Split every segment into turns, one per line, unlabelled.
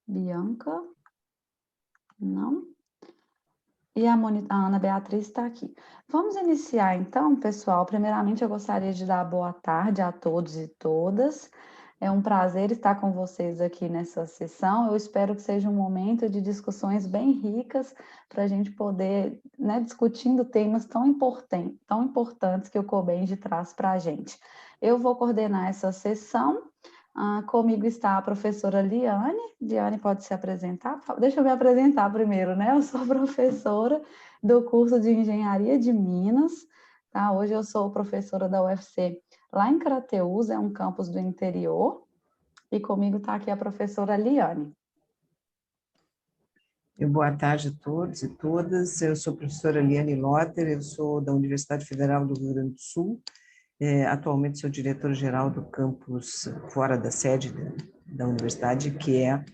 Bianca? Não. E a Ana Beatriz está aqui. Vamos iniciar então, pessoal. Primeiramente, eu gostaria de dar boa tarde a todos e todas. É um prazer estar com vocês aqui nessa sessão. Eu espero que seja um momento de discussões bem ricas para a gente poder, né, discutindo temas tão importantes que o Cobenge traz para a gente. Eu vou coordenar essa sessão. Comigo está a professora Liane. Liane pode se apresentar? Deixa eu me apresentar primeiro, né? Eu sou professora do curso de Engenharia de Minas, tá? Hoje eu sou professora da UFC lá em Crateús, é um campus do interior, e comigo está aqui a professora Liane.
Boa tarde a todos e todas. Eu sou a professora Liane Lotter, eu sou da Universidade Federal do Rio Grande do Sul. Atualmente sou diretora-geral do campus fora da sede da universidade, que é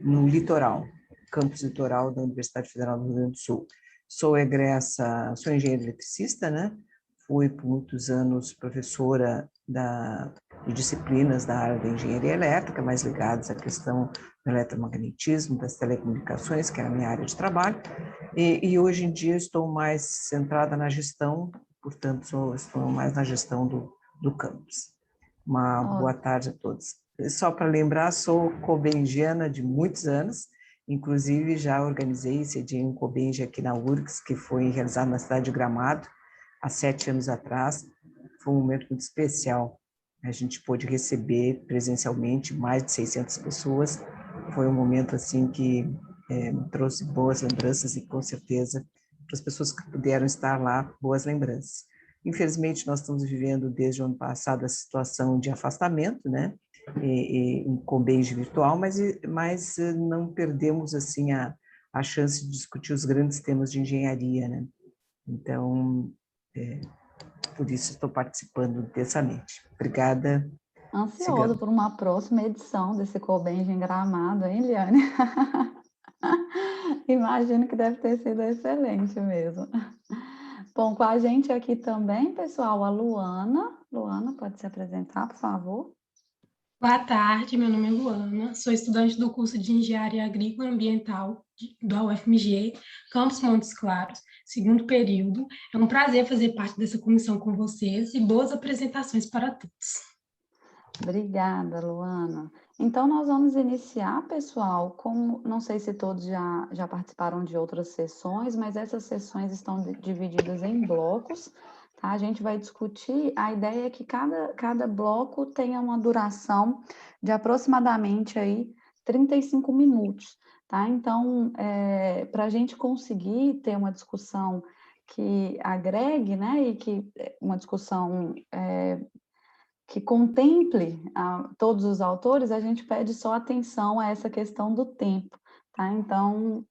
no litoral, campus litoral da Universidade Federal do Rio Grande do Sul. Sou engenheira eletricista, né? Fui por muitos anos professora de disciplinas da área da engenharia elétrica, mais ligadas à questão do eletromagnetismo, das telecomunicações, que é a minha área de trabalho, e hoje em dia estou mais centrada na gestão, portanto, estou mais na gestão do campus. Uma boa tarde a todos. Só para lembrar, sou cobengiana de muitos anos, inclusive já organizei e cedi um Cobenge aqui na URGS, que foi realizado na cidade de Gramado, há 7 anos atrás. Foi um momento muito especial. A gente pôde receber presencialmente mais de 600 pessoas. Foi um momento assim que me trouxe boas lembranças e, com certeza, para as pessoas que puderam estar lá, boas lembranças. Infelizmente, nós estamos vivendo desde o ano passado a situação de afastamento, né, em Cobenge virtual, mas não perdemos assim a chance de discutir os grandes temas de engenharia, né? Então, por isso estou participando intensamente. Obrigada.
Ansioso por uma próxima edição desse Cobenge em Gramado, hein, Liane? Imagino que deve ter sido excelente mesmo. Bom, com a gente aqui também, pessoal, a Luana. Luana, pode se apresentar, por favor?
Boa tarde, meu nome é Luana, sou estudante do curso de Engenharia Agrícola e Ambiental da UFMG, Campus Montes Claros, segundo período. É um prazer fazer parte dessa comissão com vocês e boas apresentações para todos.
Obrigada, Luana. Então, nós vamos iniciar, pessoal, não sei se todos já participaram de outras sessões, mas essas sessões estão divididas em blocos, tá? A gente vai discutir, a ideia é que cada bloco tenha uma duração de aproximadamente aí 35 minutos, tá? Então, para a gente conseguir ter uma discussão que agregue, né, e que uma discussão que contemple todos os autores, a gente pede só atenção a essa questão do tempo, tá? Então,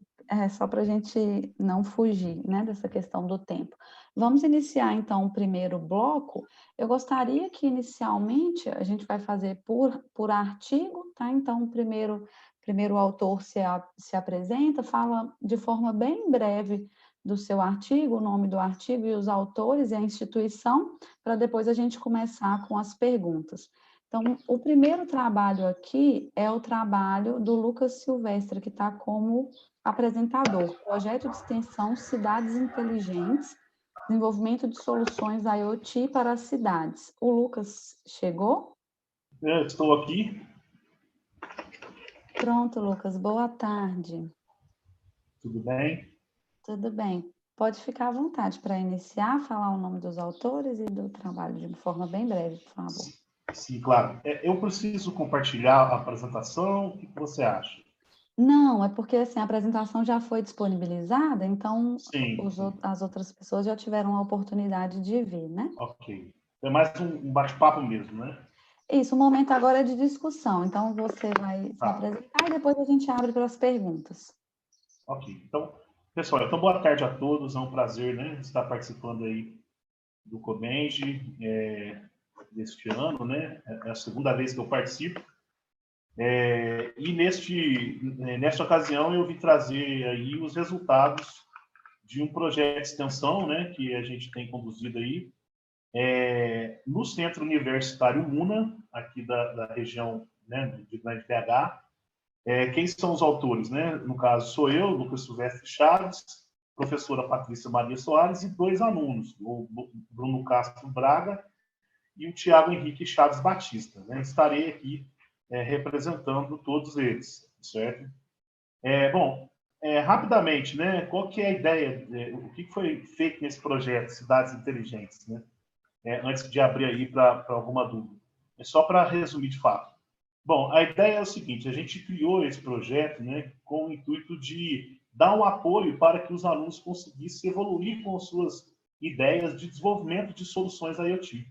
só para a gente não fugir, né, dessa questão do tempo. Vamos iniciar, então, o primeiro bloco. Eu gostaria que, inicialmente, a gente vai fazer por artigo, tá? Então, o primeiro autor se apresenta, fala de forma bem breve do seu artigo, o nome do artigo e os autores e a instituição, para depois a gente começar com as perguntas. Então, o primeiro trabalho aqui é o trabalho do Lucas Silvestre, que está como apresentador, Projeto de Extensão Cidades Inteligentes, Desenvolvimento de Soluções IoT para as Cidades. O Lucas chegou?
Estou aqui.
Pronto, Lucas, boa tarde.
Tudo bem?
Tudo bem. Pode ficar à vontade para iniciar, falar o nome dos autores e do trabalho de forma bem breve, por favor.
Sim, claro. Eu preciso compartilhar a apresentação. O que você acha?
Não, é porque assim, a apresentação já foi disponibilizada, então
Sim.
as outras pessoas já tiveram a oportunidade de ver, né?
Ok. É mais um bate-papo mesmo, né?
Isso, o momento agora é de discussão, então você vai se apresentar e depois a gente abre para as perguntas.
Ok. Então, pessoal, boa tarde a todos. É um prazer, né, estar participando aí do Cobenge deste ano, né? É a segunda vez que eu participo. E nesta ocasião eu vim trazer aí os resultados de um projeto de extensão, né, que a gente tem conduzido aí no Centro Universitário Muna, aqui da região, né, de Grande BH, Quem são os autores, né? No caso, sou eu, Lucas Silvestre Chaves, professora Patrícia Maria Soares e 2 alunos, o Bruno Castro Braga e o Tiago Henrique Chaves Batista, né? Estarei aqui representando todos eles, certo? Bom, rapidamente, né? Qual que é a ideia? O que foi feito nesse projeto Cidades Inteligentes, né? Antes de abrir aí para alguma dúvida. Só para resumir de fato. Bom, a ideia é o seguinte, a gente criou esse projeto, né, com o intuito de dar um apoio para que os alunos conseguissem evoluir com as suas ideias de desenvolvimento de soluções IoT.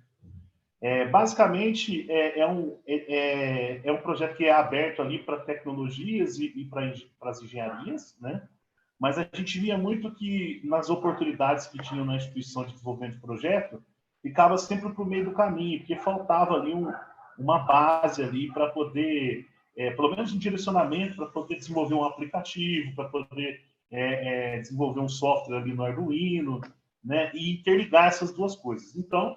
Basicamente, é um projeto que é aberto ali para tecnologias e para as engenharias, né? Mas a gente via muito que nas oportunidades que tinham na instituição de desenvolvimento de projeto, ficava sempre por meio do caminho, porque faltava ali uma base ali para poder, pelo menos um direcionamento, para poder desenvolver um aplicativo, para poder desenvolver um software ali no Arduino, né? E interligar essas duas coisas. Então,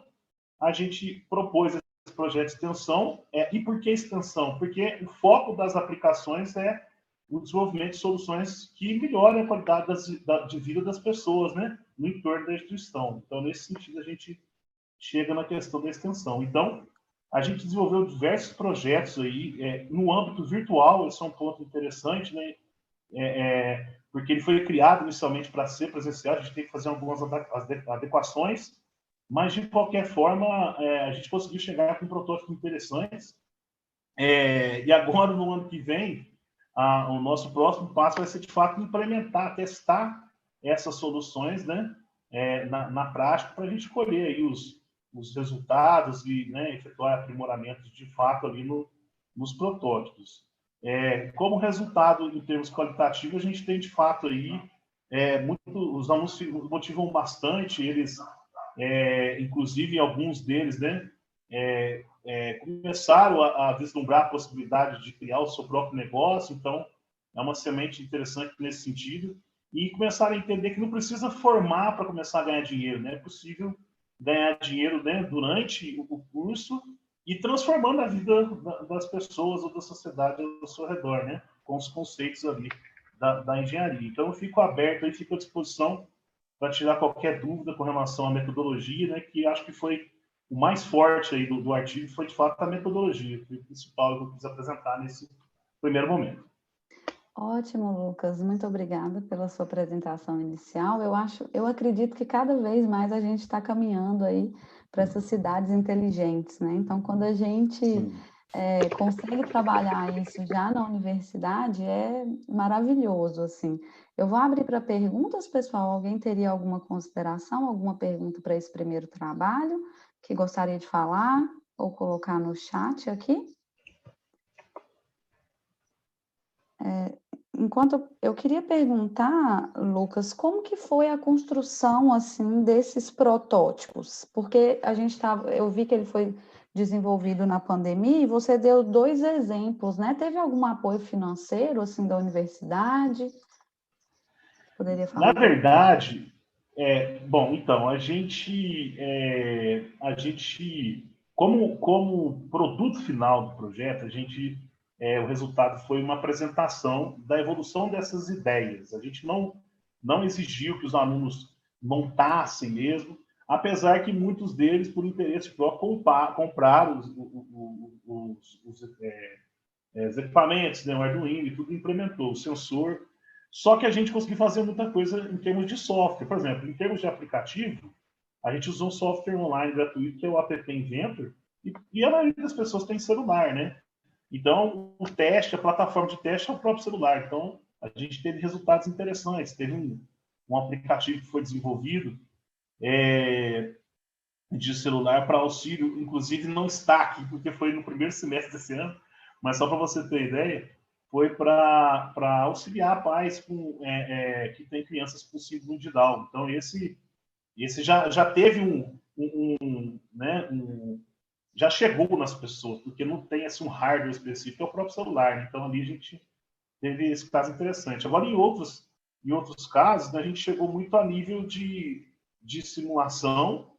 a gente propôs esse projeto de extensão. E por que extensão? Porque o foco das aplicações é o desenvolvimento de soluções que melhorem a qualidade de vida das pessoas, né, no entorno da instituição. Então, nesse sentido, a gente chega na questão da extensão. Então, a gente desenvolveu diversos projetos aí, no âmbito virtual. Esse é um ponto interessante, né, porque ele foi criado inicialmente para ser presencial. A gente tem que fazer algumas adequações, mas, de qualquer forma, a gente conseguiu chegar com protótipos interessantes. E agora, no ano que vem, o nosso próximo passo vai ser, de fato, implementar, testar essas soluções, né, na prática, para a gente colher aí os resultados e, né, efetuar aprimoramentos, de fato, ali nos protótipos. Como resultado, em termos qualitativos, a gente tem, de fato, aí, os alunos motivam bastante, eles, inclusive, alguns deles, né, começaram a vislumbrar a possibilidade de criar o seu próprio negócio. Então, é uma semente interessante nesse sentido, e começaram a entender que não precisa formar para começar a ganhar dinheiro, né? É possível ganhar dinheiro, né, durante o curso e transformando a vida das pessoas ou da sociedade ao seu redor, né, com os conceitos ali da engenharia. Então, eu fico aberto e fico à disposição para tirar qualquer dúvida com relação à metodologia, né, que acho que foi o mais forte aí do artigo, foi, de fato, a metodologia, que foi o principal que eu quis apresentar nesse primeiro momento.
Ótimo, Lucas. Muito obrigada pela sua apresentação inicial. Eu acredito que cada vez mais a gente está caminhando aí para essas cidades inteligentes, né? Então, quando a gente consegue trabalhar isso já na universidade, é maravilhoso, assim. Eu vou abrir para perguntas, pessoal. Alguém teria alguma consideração, alguma pergunta para esse primeiro trabalho que gostaria de falar ou colocar no chat aqui? Enquanto eu queria perguntar, Lucas, como que foi a construção assim desses protótipos? Porque eu vi que ele foi desenvolvido na pandemia e você deu 2 exemplos, né? Teve algum apoio financeiro assim da universidade? Poderia falar?
Na verdade, bom, então a gente como produto final do projeto, o resultado foi uma apresentação da evolução dessas ideias. A gente não exigiu que os alunos montassem mesmo, apesar que muitos deles, por interesse próprio, compraram os equipamentos, né, o Arduino e tudo, implementou o sensor. Só que a gente conseguiu fazer muita coisa em termos de software. Por exemplo, em termos de aplicativo, a gente usou um software online gratuito, que é o App Inventor, e a maioria das pessoas tem celular, né? Então, a plataforma de teste é o próprio celular. Então, a gente teve resultados interessantes. Teve um aplicativo que foi desenvolvido de celular para auxílio, inclusive não está aqui, porque foi no primeiro semestre desse ano, mas só para você ter ideia, foi para auxiliar pais que têm crianças com síndrome de Down. Então, esse já teve já chegou nas pessoas, porque não tem assim, um hardware específico, é o próprio celular. Então, ali a gente teve esse caso interessante. Agora, em outros casos, né, a gente chegou muito a nível de simulação,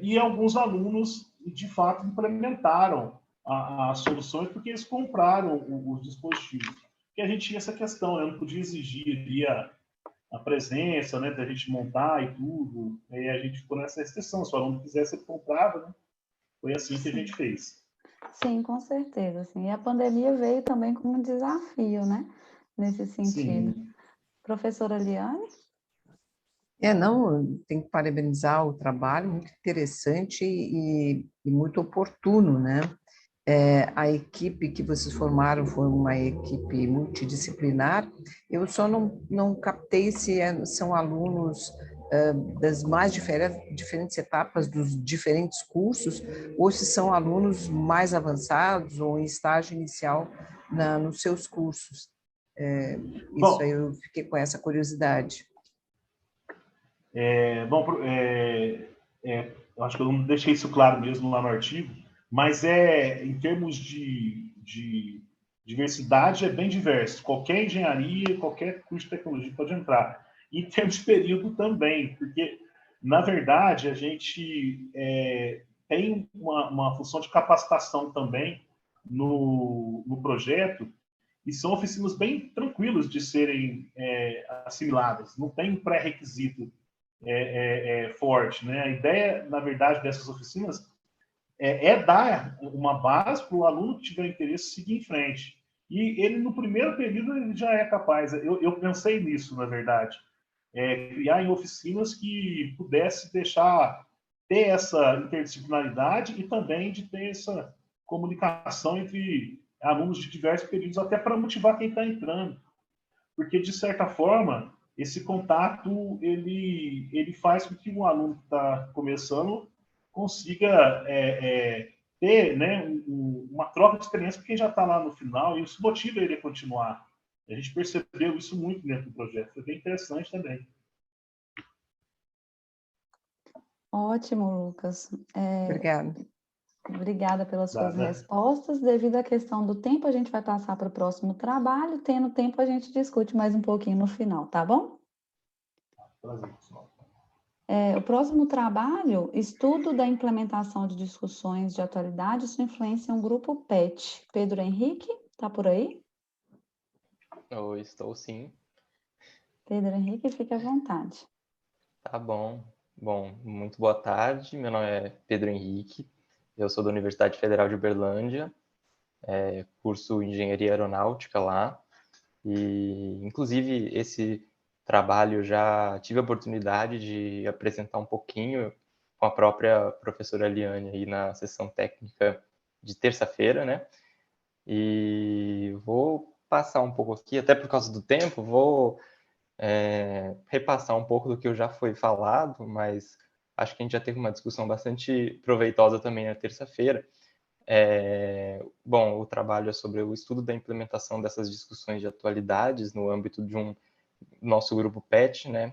e alguns alunos, de fato, implementaram as soluções porque eles compraram os dispositivos. Porque a gente tinha essa questão, né? Não podia exigir ali a presença, né, da gente montar e tudo. E a gente ficou nessa restrição. Se o aluno quisesse, ele comprava, né? Foi assim que a gente fez.
Sim, com certeza. Sim. E a pandemia veio também como um desafio, né? Nesse sentido.
Sim.
Professora Liane?
Não, tem que parabenizar o trabalho, muito interessante e muito oportuno, né? A equipe que vocês formaram foi uma equipe multidisciplinar. Eu só não captei se são alunos das mais diferentes etapas dos diferentes cursos, ou se são alunos mais avançados ou em estágio inicial nos seus cursos. Isso aí
Bom,
eu fiquei com essa curiosidade.
eu acho que eu não deixei isso claro mesmo lá no artigo, mas em termos de diversidade, é bem diverso. Qualquer engenharia, qualquer curso de tecnologia pode entrar. E em termos de período também, porque, na verdade, a gente tem uma função de capacitação também no projeto, e são oficinas bem tranquilas de serem assimiladas. Não tem um pré-requisito forte, né? A ideia, na verdade, dessas oficinas dar uma base para o aluno que tiver interesse seguir em frente. E ele, no primeiro período, ele já é capaz. Eu pensei nisso, na verdade. Criar em oficinas que pudesse ter essa interdisciplinaridade e também de ter essa comunicação entre alunos de diversos períodos, até para motivar quem está entrando. Porque, de certa forma, esse contato ele faz com que um aluno que está começando consiga ter, né, uma troca de experiência com quem já está lá no final, e isso motiva ele a continuar. A gente percebeu isso muito dentro do projeto. Foi bem interessante também.
Ótimo, Lucas.
Obrigada.
Obrigada pelas suas
Nada.
respostas. Devido à questão do tempo, a gente vai passar para o próximo trabalho. Tendo tempo, a gente discute mais um pouquinho no final, tá bom?
Prazer, pessoal.
O próximo trabalho, estudo da implementação de discussões de atualidade e sua influência em um grupo PET. Pedro Henrique, tá por aí?
Eu estou sim.
Pedro Henrique, fique à vontade.
Tá bom. Bom, muito boa tarde. Meu nome é Pedro Henrique. Eu sou da Universidade Federal de Uberlândia, curso Engenharia Aeronáutica lá. E, inclusive, esse trabalho já tive a oportunidade de apresentar um pouquinho com a própria professora Liane aí na sessão técnica de terça-feira, né? E vou passar um pouco aqui, até por causa do tempo, vou repassar um pouco do que já foi falado, mas acho que a gente já teve uma discussão bastante proveitosa também na terça-feira. Bom, o trabalho é sobre o estudo da implementação dessas discussões de atualidades no âmbito de nosso grupo PET, né?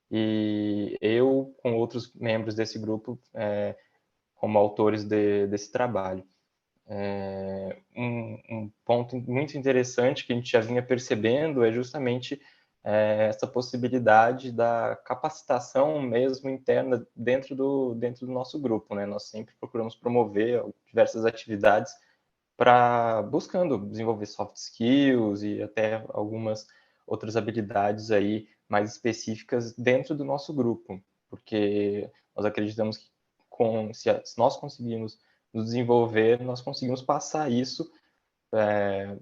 E eu, com outros membros desse grupo, como autores desse trabalho. Um ponto muito interessante que a gente já vinha percebendo é justamente essa possibilidade da capacitação mesmo interna dentro do nosso grupo, né? Nós sempre procuramos promover diversas atividades buscando desenvolver soft skills e até algumas outras habilidades aí mais específicas dentro do nosso grupo, porque nós acreditamos que se nós conseguimos nos desenvolver, nós conseguimos passar isso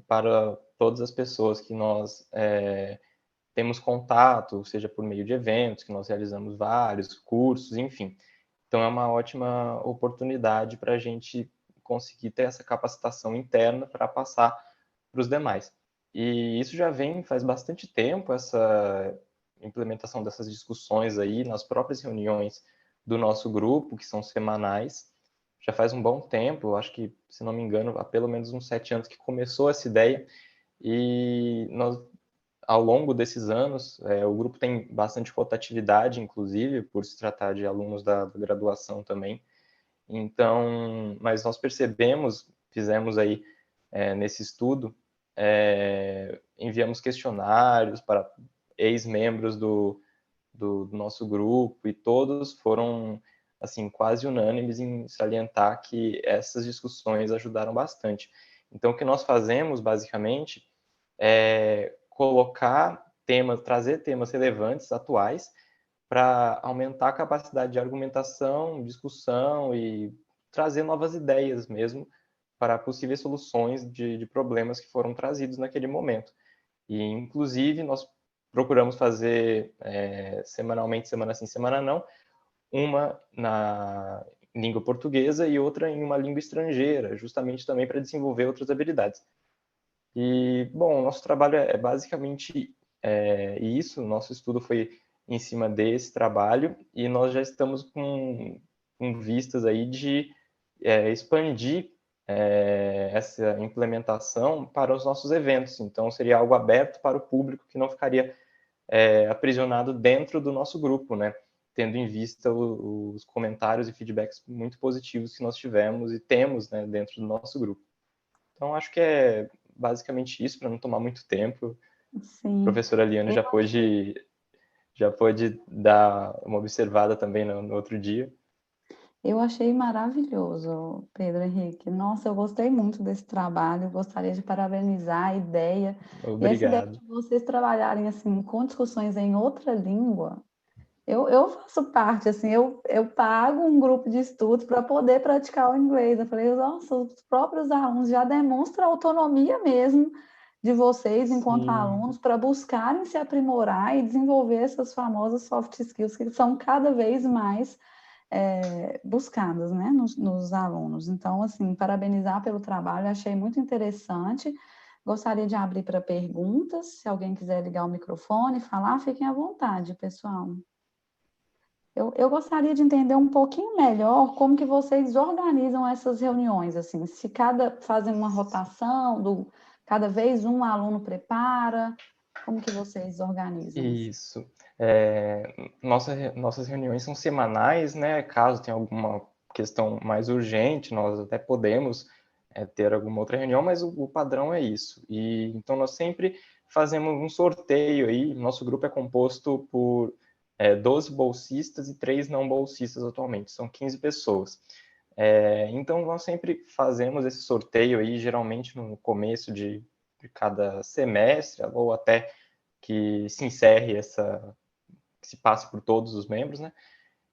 para todas as pessoas que nós temos contato, seja por meio de eventos, que nós realizamos vários cursos, enfim. Então, é uma ótima oportunidade para a gente conseguir ter essa capacitação interna para passar para os demais. E isso já vem faz bastante tempo, essa implementação dessas discussões aí nas próprias reuniões do nosso grupo, que são semanais. Já faz um bom tempo, acho que, se não me engano, há pelo menos uns 7 anos que começou essa ideia. E nós, ao longo desses anos, o grupo tem bastante rotatividade, inclusive, por se tratar de alunos da graduação também. Então, mas nós fizemos aí nesse estudo, enviamos questionários para ex-membros do nosso grupo e todos foram assim, quase unânimes em salientar que essas discussões ajudaram bastante. Então, o que nós fazemos, basicamente, é colocar temas, trazer temas relevantes, atuais, para aumentar a capacidade de argumentação, discussão e trazer novas ideias mesmo para possíveis soluções de problemas que foram trazidos naquele momento. E, inclusive, nós procuramos fazer semanalmente, semana sim, semana não, uma na língua portuguesa e outra em uma língua estrangeira, justamente também para desenvolver outras habilidades. E, bom, o nosso trabalho é basicamente isso, o nosso estudo foi em cima desse trabalho e nós já estamos com vistas aí de expandir essa implementação para os nossos eventos. Então, seria algo aberto para o público que não ficaria aprisionado dentro do nosso grupo, né? Tendo em vista os comentários e feedbacks muito positivos que nós tivemos e temos, né, dentro do nosso grupo. Então, acho que é basicamente isso, para não tomar muito tempo.
Sim.
A professora Liane já pôde dar uma observada também no outro dia.
Eu achei maravilhoso, Pedro Henrique. Nossa, eu gostei muito desse trabalho, gostaria de parabenizar a ideia. E essa ideia
Obrigado.
de vocês trabalharem assim com discussões em outra língua, eu faço parte, assim, eu pago um grupo de estudos para poder praticar o inglês. Eu falei, nossa, os próprios alunos já demonstram a autonomia mesmo de vocês enquanto alunos para buscarem se aprimorar e desenvolver essas famosas soft skills que são cada vez mais buscadas, né, nos alunos. Então, assim, parabenizar pelo trabalho, achei muito interessante. Gostaria de abrir para perguntas. Se alguém quiser ligar o microfone e falar, fiquem à vontade, pessoal. Eu gostaria de entender um pouquinho melhor como que vocês organizam essas reuniões, assim, se fazem uma rotação, cada vez um aluno prepara, como que vocês organizam?
Isso. Nossas reuniões são semanais, né? Caso tenha alguma questão mais urgente, nós até podemos ter alguma outra reunião, mas o padrão é isso. E então nós sempre fazemos um sorteio aí. Nosso grupo é composto por 12 bolsistas e 3 não bolsistas atualmente, são 15 pessoas. Então nós sempre fazemos esse sorteio aí, geralmente no começo de cada semestre, ou até que se encerre que se passe por todos os membros, né?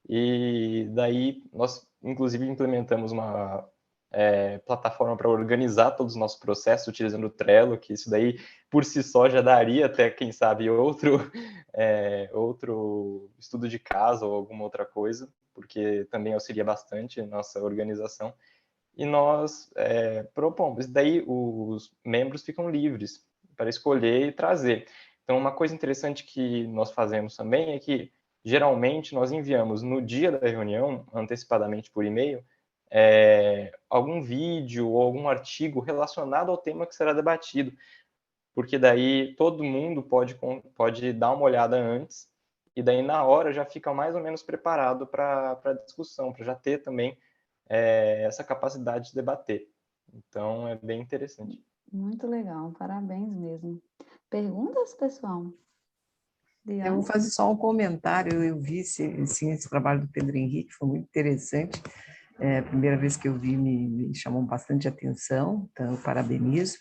E daí nós, inclusive, implementamos uma plataforma para organizar todos os nossos processos utilizando o Trello, que isso daí por si só já daria até, quem sabe, outro estudo de caso ou alguma outra coisa, porque também auxilia bastante a nossa organização. E nós propomos, daí os membros ficam livres para escolher e trazer. Então, uma coisa interessante que nós fazemos também é que, geralmente, nós enviamos no dia da reunião, antecipadamente por e-mail, algum vídeo ou algum artigo relacionado ao tema que será debatido, porque daí todo mundo pode dar uma olhada antes, e daí na hora já fica mais ou menos preparado para a discussão, para já ter também essa capacidade de debater. Então, é bem interessante.
Muito legal, parabéns mesmo. Perguntas, pessoal?
Eu vou fazer só um comentário. Eu vi esse trabalho do Pedro Henrique, foi muito interessante. A primeira vez que eu vi me chamou bastante atenção, então eu parabenizo.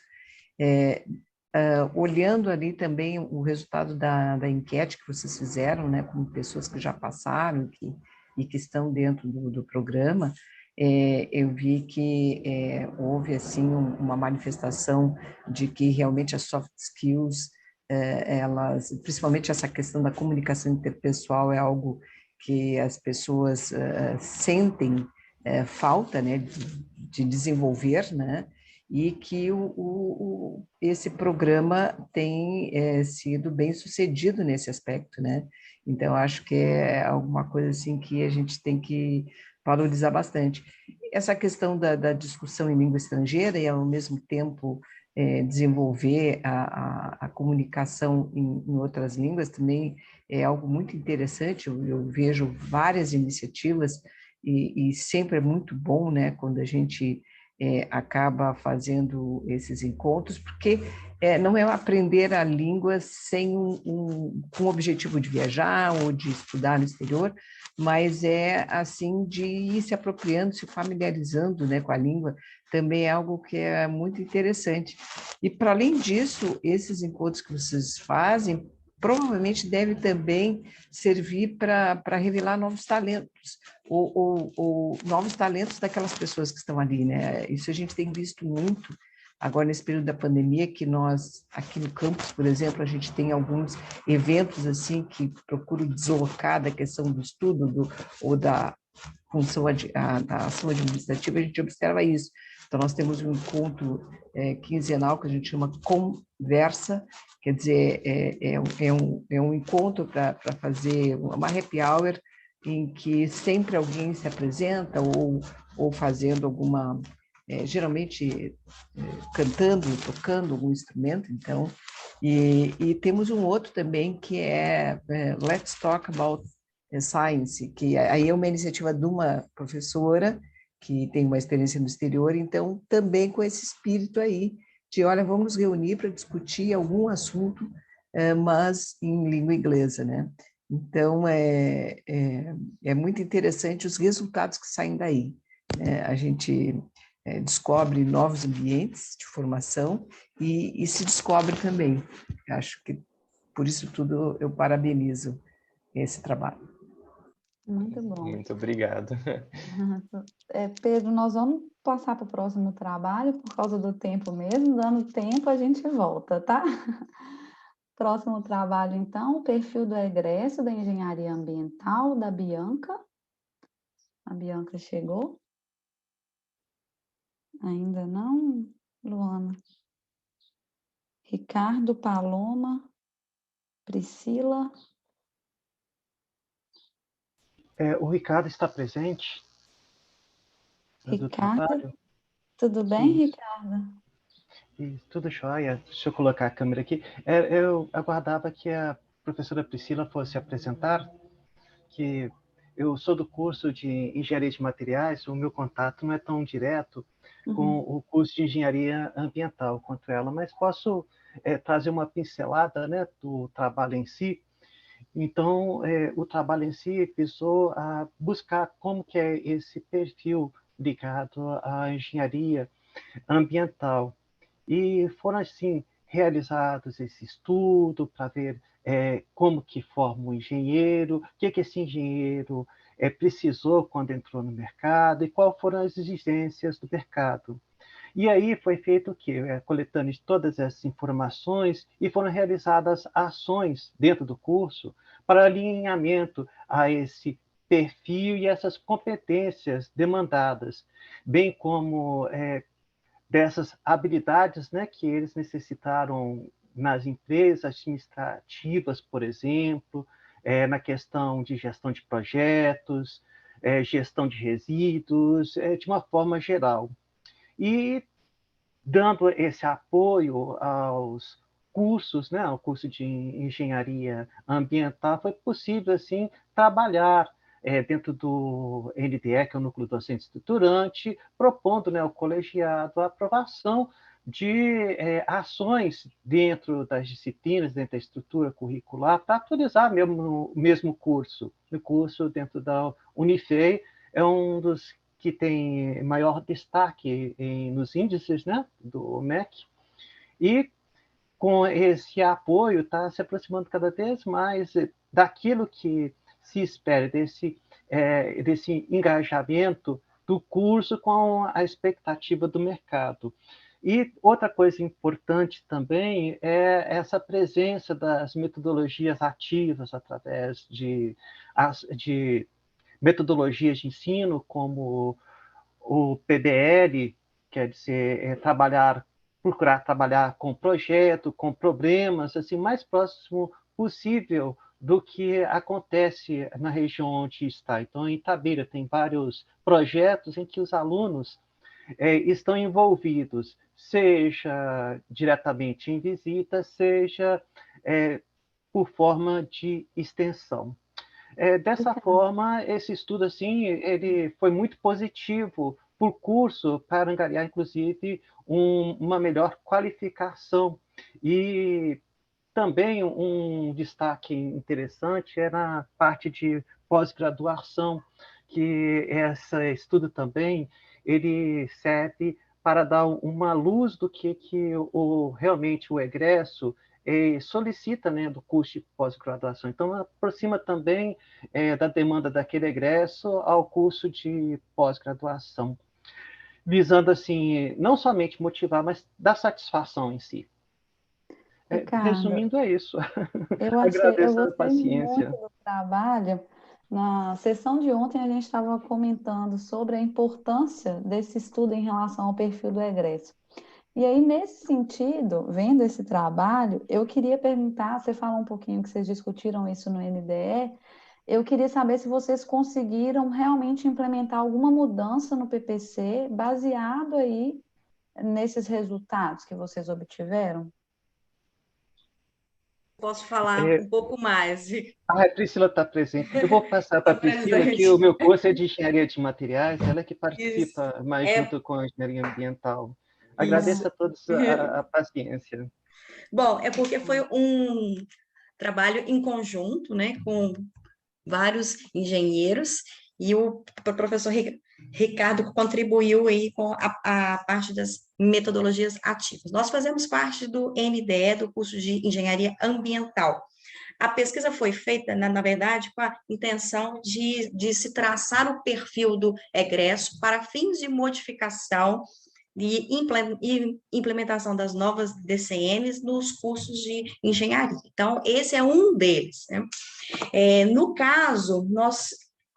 Olhando ali também o resultado da enquete que vocês fizeram, né, com pessoas que já passaram e que estão dentro do programa, eu vi que houve assim uma manifestação de que realmente as soft skills, elas, principalmente essa questão da comunicação interpessoal, é algo que as pessoas sentem falta, né, de desenvolver, né, e que esse programa tem sido bem sucedido nesse aspecto, né? Então, acho que é alguma coisa assim que a gente tem que valorizar bastante. Essa questão da discussão em língua estrangeira e, ao mesmo tempo, desenvolver a comunicação em outras línguas também é algo muito interessante. Eu vejo várias iniciativas e sempre é muito bom, né, quando a gente acaba fazendo esses encontros, porque não é aprender a língua sem com o objetivo de viajar ou de estudar no exterior, mas assim de ir se apropriando, se familiarizando, né, com a língua, também é algo que é muito interessante. E, para além disso, esses encontros que vocês fazem provavelmente deve também servir para revelar novos talentos, ou novos talentos daquelas pessoas que estão ali, né? Isso a gente tem visto muito agora nesse período da pandemia, que nós, aqui no campus, por exemplo, a gente tem alguns eventos assim que procuram deslocar da questão do estudo ou da função, da ação administrativa, a gente observa isso. Então, nós temos um encontro quinzenal que a gente chama Conversa, quer dizer, é um encontro para fazer uma happy hour, em que sempre alguém se apresenta ou fazendo alguma, geralmente cantando, tocando algum instrumento, então, e temos um outro também que é Let's Talk About Science, que aí é uma iniciativa de uma professora que tem uma experiência no exterior, então também com esse espírito aí de, olha, vamos nos reunir para discutir algum assunto, mas em língua inglesa, né? Então, é muito interessante os resultados que saem daí, né? A gente descobre novos ambientes de formação e se descobre também. Acho que, por isso tudo, eu parabenizo esse trabalho.
Muito bom.
Muito obrigado.
Pedro, nós vamos passar para o próximo trabalho por causa do tempo mesmo. Dando tempo, a gente volta, tá? Próximo trabalho, então, o perfil do egresso da Engenharia Ambiental, da Bianca. A Bianca chegou? Ainda não, Luana? Ricardo, Paloma, Priscila.
O Ricardo está presente do
Ricardo,
trabalho.
tudo bem,
Isso.
Ricardo?
Isso, tudo jóia. Deixa eu colocar a câmera aqui. Eu aguardava que a professora Priscila fosse apresentar, que eu sou do curso de Engenharia de Materiais, o meu contato não é tão direto com o curso de Engenharia Ambiental quanto ela, mas posso trazer uma pincelada, né, do trabalho em si. Então, o trabalho em si visou a buscar como que é esse perfil ligado à engenharia ambiental. E foram, assim, realizados esse estudo para ver como que forma um engenheiro, o que esse engenheiro precisou quando entrou no mercado e quais foram as exigências do mercado. E aí foi feito o quê? Coletando todas essas informações e foram realizadas ações dentro do curso para alinhamento a esse perfil e essas competências demandadas, bem como dessas habilidades, né, que eles necessitaram nas empresas administrativas, por exemplo, na questão de gestão de projetos, gestão de resíduos, de uma forma geral. E dando esse apoio aos cursos, né, ao curso de engenharia ambiental, foi possível assim trabalhar dentro do NDE, que é o Núcleo Docente Estruturante, propondo, né, ao colegiado a aprovação de ações dentro das disciplinas, dentro da estrutura curricular, para atualizar mesmo o mesmo curso. O curso dentro da Unifei é um dos que tem maior destaque nos índices, né, do MEC, e com esse apoio está se aproximando cada vez mais daquilo que se espera, desse engajamento do curso com a expectativa do mercado. E outra coisa importante também é essa presença das metodologias ativas através de metodologias de ensino, como o PBL, quer dizer, procurar trabalhar com projeto, com problemas, assim, mais próximo possível do que acontece na região onde está. Então, em Itabira tem vários projetos em que os alunos estão envolvidos, seja diretamente em visita, seja por forma de extensão. Dessa forma, esse estudo assim, ele foi muito positivo por curso para angariar, inclusive, uma melhor qualificação. E também um destaque interessante é na parte de pós-graduação, que esse estudo também ele serve para dar uma luz do que realmente o egresso solicita, né, do curso de pós-graduação. Então, aproxima também da demanda daquele egresso ao curso de pós-graduação, visando, assim, não somente motivar, mas dar satisfação em si.
Ricardo,
Resumindo, é isso.
eu
Agradeço a
gostei muito
paciência.
do trabalho. Na sessão de ontem, a gente estava comentando sobre a importância desse estudo em relação ao perfil do egresso. E aí, nesse sentido, vendo esse trabalho, eu queria perguntar, você falou um pouquinho que vocês discutiram isso no NDE, eu queria saber se vocês conseguiram realmente implementar alguma mudança no PPC baseado aí nesses resultados que vocês obtiveram.
Posso falar um pouco mais.
A Priscila está presente. Eu vou passar para a Priscila,
Presente.
que o meu curso é de engenharia de materiais, ela que
Isso.
participa mais junto com a engenharia ambiental. Agradeço
Isso.
a todos a paciência.
Bom, é porque foi um trabalho em conjunto, né, com vários engenheiros, e o professor Ricardo contribuiu aí com a parte das metodologias ativas. Nós fazemos parte do NDE, do curso de Engenharia Ambiental. A pesquisa foi feita, na verdade, com a intenção de se traçar o perfil do egresso para fins de modificação e implementação das novas DCMs nos cursos de engenharia. Então, esse é um deles, né? No caso, nós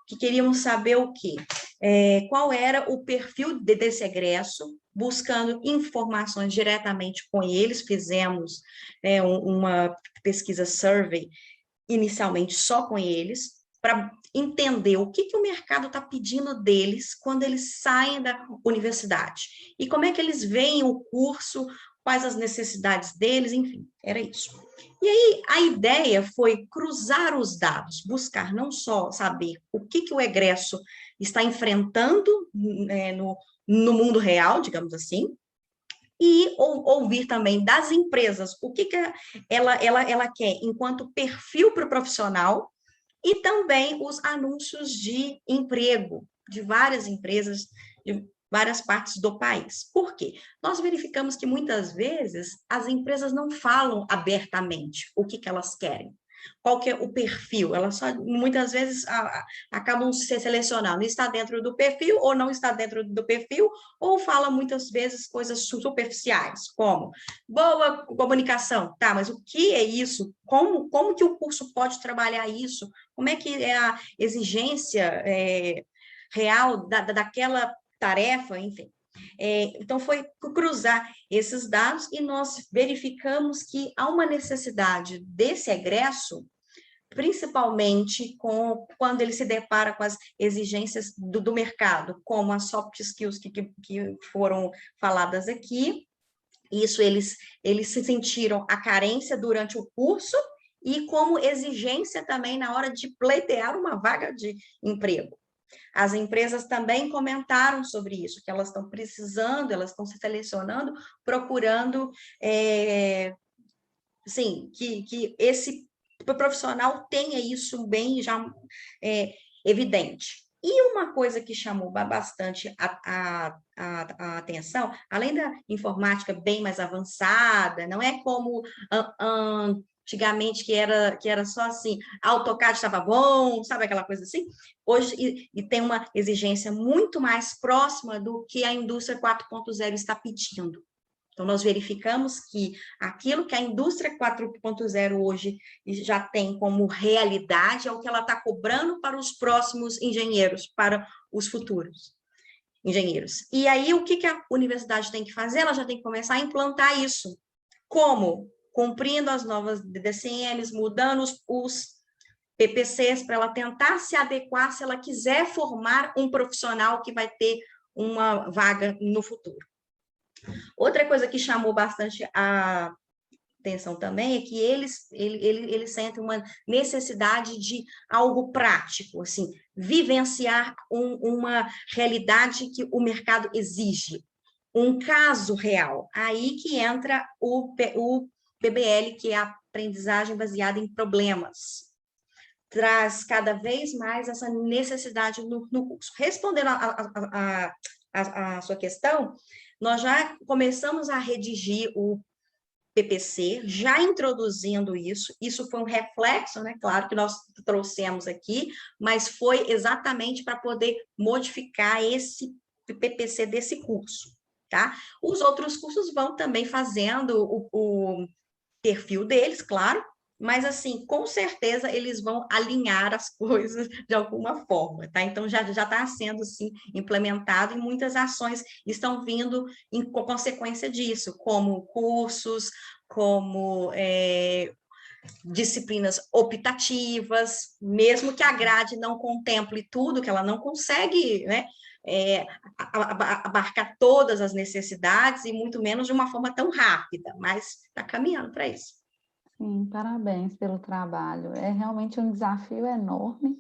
que queríamos saber o quê? Qual era o perfil desse egresso, buscando informações diretamente com eles, fizemos uma pesquisa survey, inicialmente só com eles, para entender o que o mercado está pedindo deles quando eles saem da universidade, e como é que eles veem o curso, quais as necessidades deles, enfim, era isso. E aí, a ideia foi cruzar os dados, buscar não só saber o que o egresso está enfrentando no mundo real, digamos assim, e ouvir também das empresas o que ela quer enquanto perfil para o profissional, e também os anúncios de emprego de várias empresas, de várias partes do país. Por quê? Nós verificamos que muitas vezes as empresas não falam abertamente o que elas querem. Qual que é o perfil? Elas só, muitas vezes, acabam se selecionando, está dentro do perfil ou não está dentro do perfil, ou fala muitas vezes coisas superficiais, como boa comunicação, tá, mas o que é isso? Como que o curso pode trabalhar isso? Como é que é a exigência real daquela tarefa, enfim. Então, foi cruzar esses dados e nós verificamos que há uma necessidade desse egresso, principalmente quando ele se depara com as exigências do mercado, como as soft skills que foram faladas aqui. Isso, eles se sentiram a carência durante o curso e como exigência também na hora de pleitear uma vaga de emprego. As empresas também comentaram sobre isso, que elas estão precisando, elas estão se selecionando, procurando, que esse profissional tenha isso bem já evidente. E uma coisa que chamou bastante a atenção, além da informática bem mais avançada, não é como antigamente que era só assim, AutoCAD estava bom, sabe aquela coisa assim? Hoje, e tem uma exigência muito mais próxima do que a indústria 4.0 está pedindo. Então, nós verificamos que aquilo que a indústria 4.0 hoje já tem como realidade é o que ela está cobrando para os próximos engenheiros, para os futuros engenheiros. E aí, o que a universidade tem que fazer? Ela já tem que começar a implantar isso. Como? Cumprindo as novas DCMs, mudando os PPCs para ela tentar se adequar se ela quiser formar um profissional que vai ter uma vaga no futuro. Outra coisa que chamou bastante a atenção também é que eles sentem uma necessidade de algo prático, assim, vivenciar uma realidade que o mercado exige, um caso real. Aí que entra o PBL, que é a aprendizagem baseada em problemas. Traz cada vez mais essa necessidade no curso. Respondendo a sua questão, nós já começamos a redigir o PPC, já introduzindo isso foi um reflexo, né? Claro que nós trouxemos aqui, mas foi exatamente para poder modificar esse PPC desse curso, tá? Os outros cursos vão também fazendo o perfil deles, claro, mas, assim, com certeza eles vão alinhar as coisas de alguma forma, tá? Então, já está sendo, sim, implementado e muitas ações estão vindo em consequência disso, como cursos, como disciplinas optativas, mesmo que a grade não contemple tudo, que ela não consegue, né, abarcar todas as necessidades e muito menos de uma forma tão rápida, mas está caminhando para isso.
Sim, parabéns pelo trabalho. É realmente um desafio enorme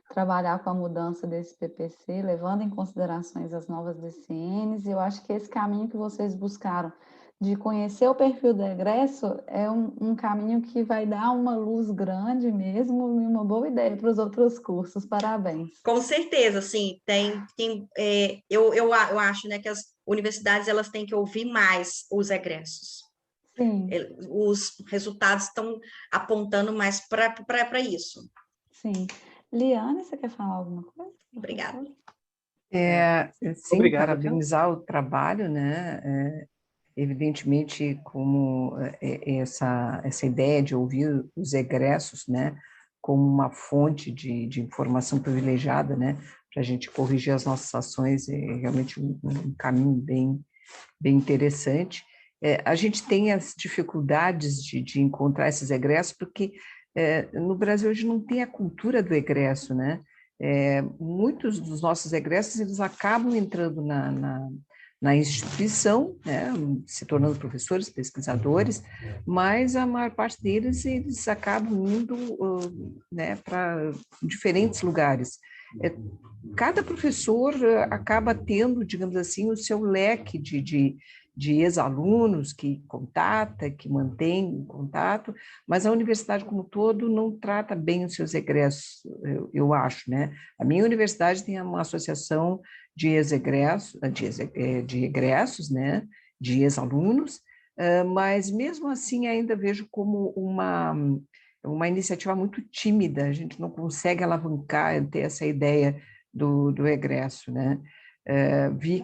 trabalhar com a mudança desse PPC, levando em considerações as novas DCNs, e eu acho que esse caminho que vocês buscaram de conhecer o perfil do egresso é um caminho que vai dar uma luz grande mesmo e uma boa ideia para os outros cursos. Parabéns.
Com certeza, sim. Eu acho, né, que as universidades elas têm que ouvir mais os egressos.
Sim.
Os resultados estão apontando mais para isso.
Sim. Liane, você quer falar alguma coisa?
Obrigada.
Sim,
Obrigado,
parabenizar o trabalho, né? Evidentemente, como essa ideia de ouvir os egressos, né, como uma fonte de informação privilegiada, né, para a gente corrigir as nossas ações, é realmente um caminho bem interessante. A gente tem as dificuldades de encontrar esses egressos, porque no Brasil hoje não tem a cultura do egresso, né? Muitos dos nossos egressos, eles acabam entrando na instituição, né, se tornando professores, pesquisadores, mas a maior parte deles, eles acabam indo né, para diferentes lugares. Cada professor acaba tendo, digamos assim, o seu leque de ex-alunos que contata, que mantém contato, mas a universidade como um todo não trata bem os seus egressos, eu acho, né? A minha universidade tem uma associação de egressos, né? De ex-alunos, mas mesmo assim ainda vejo como uma iniciativa muito tímida, a gente não consegue alavancar, ter essa ideia do egresso, né? Vi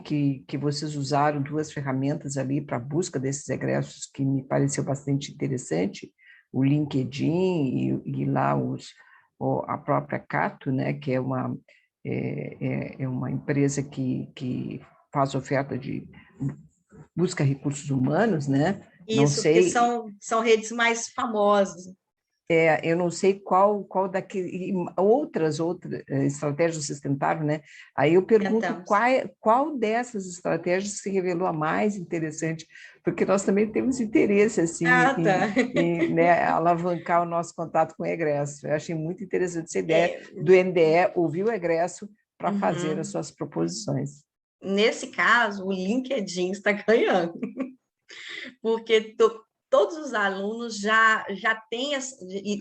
que vocês usaram 2 ferramentas ali para a busca desses egressos que me pareceu bastante interessante, o LinkedIn e lá a própria Cato, né, que é uma empresa que faz oferta de busca recursos humanos, né?
Isso,
não sei,
porque são redes mais famosas.
Eu não sei qual outras estratégias vocês tentaram, né? Aí eu pergunto qual dessas estratégias se revelou a mais interessante, porque nós também temos interesse assim, em né, alavancar o nosso contato com o egresso. Eu achei muito interessante essa ideia do NDE ouvir o egresso para fazer as suas proposições.
Nesse caso, o LinkedIn está ganhando, porque todos os alunos já têm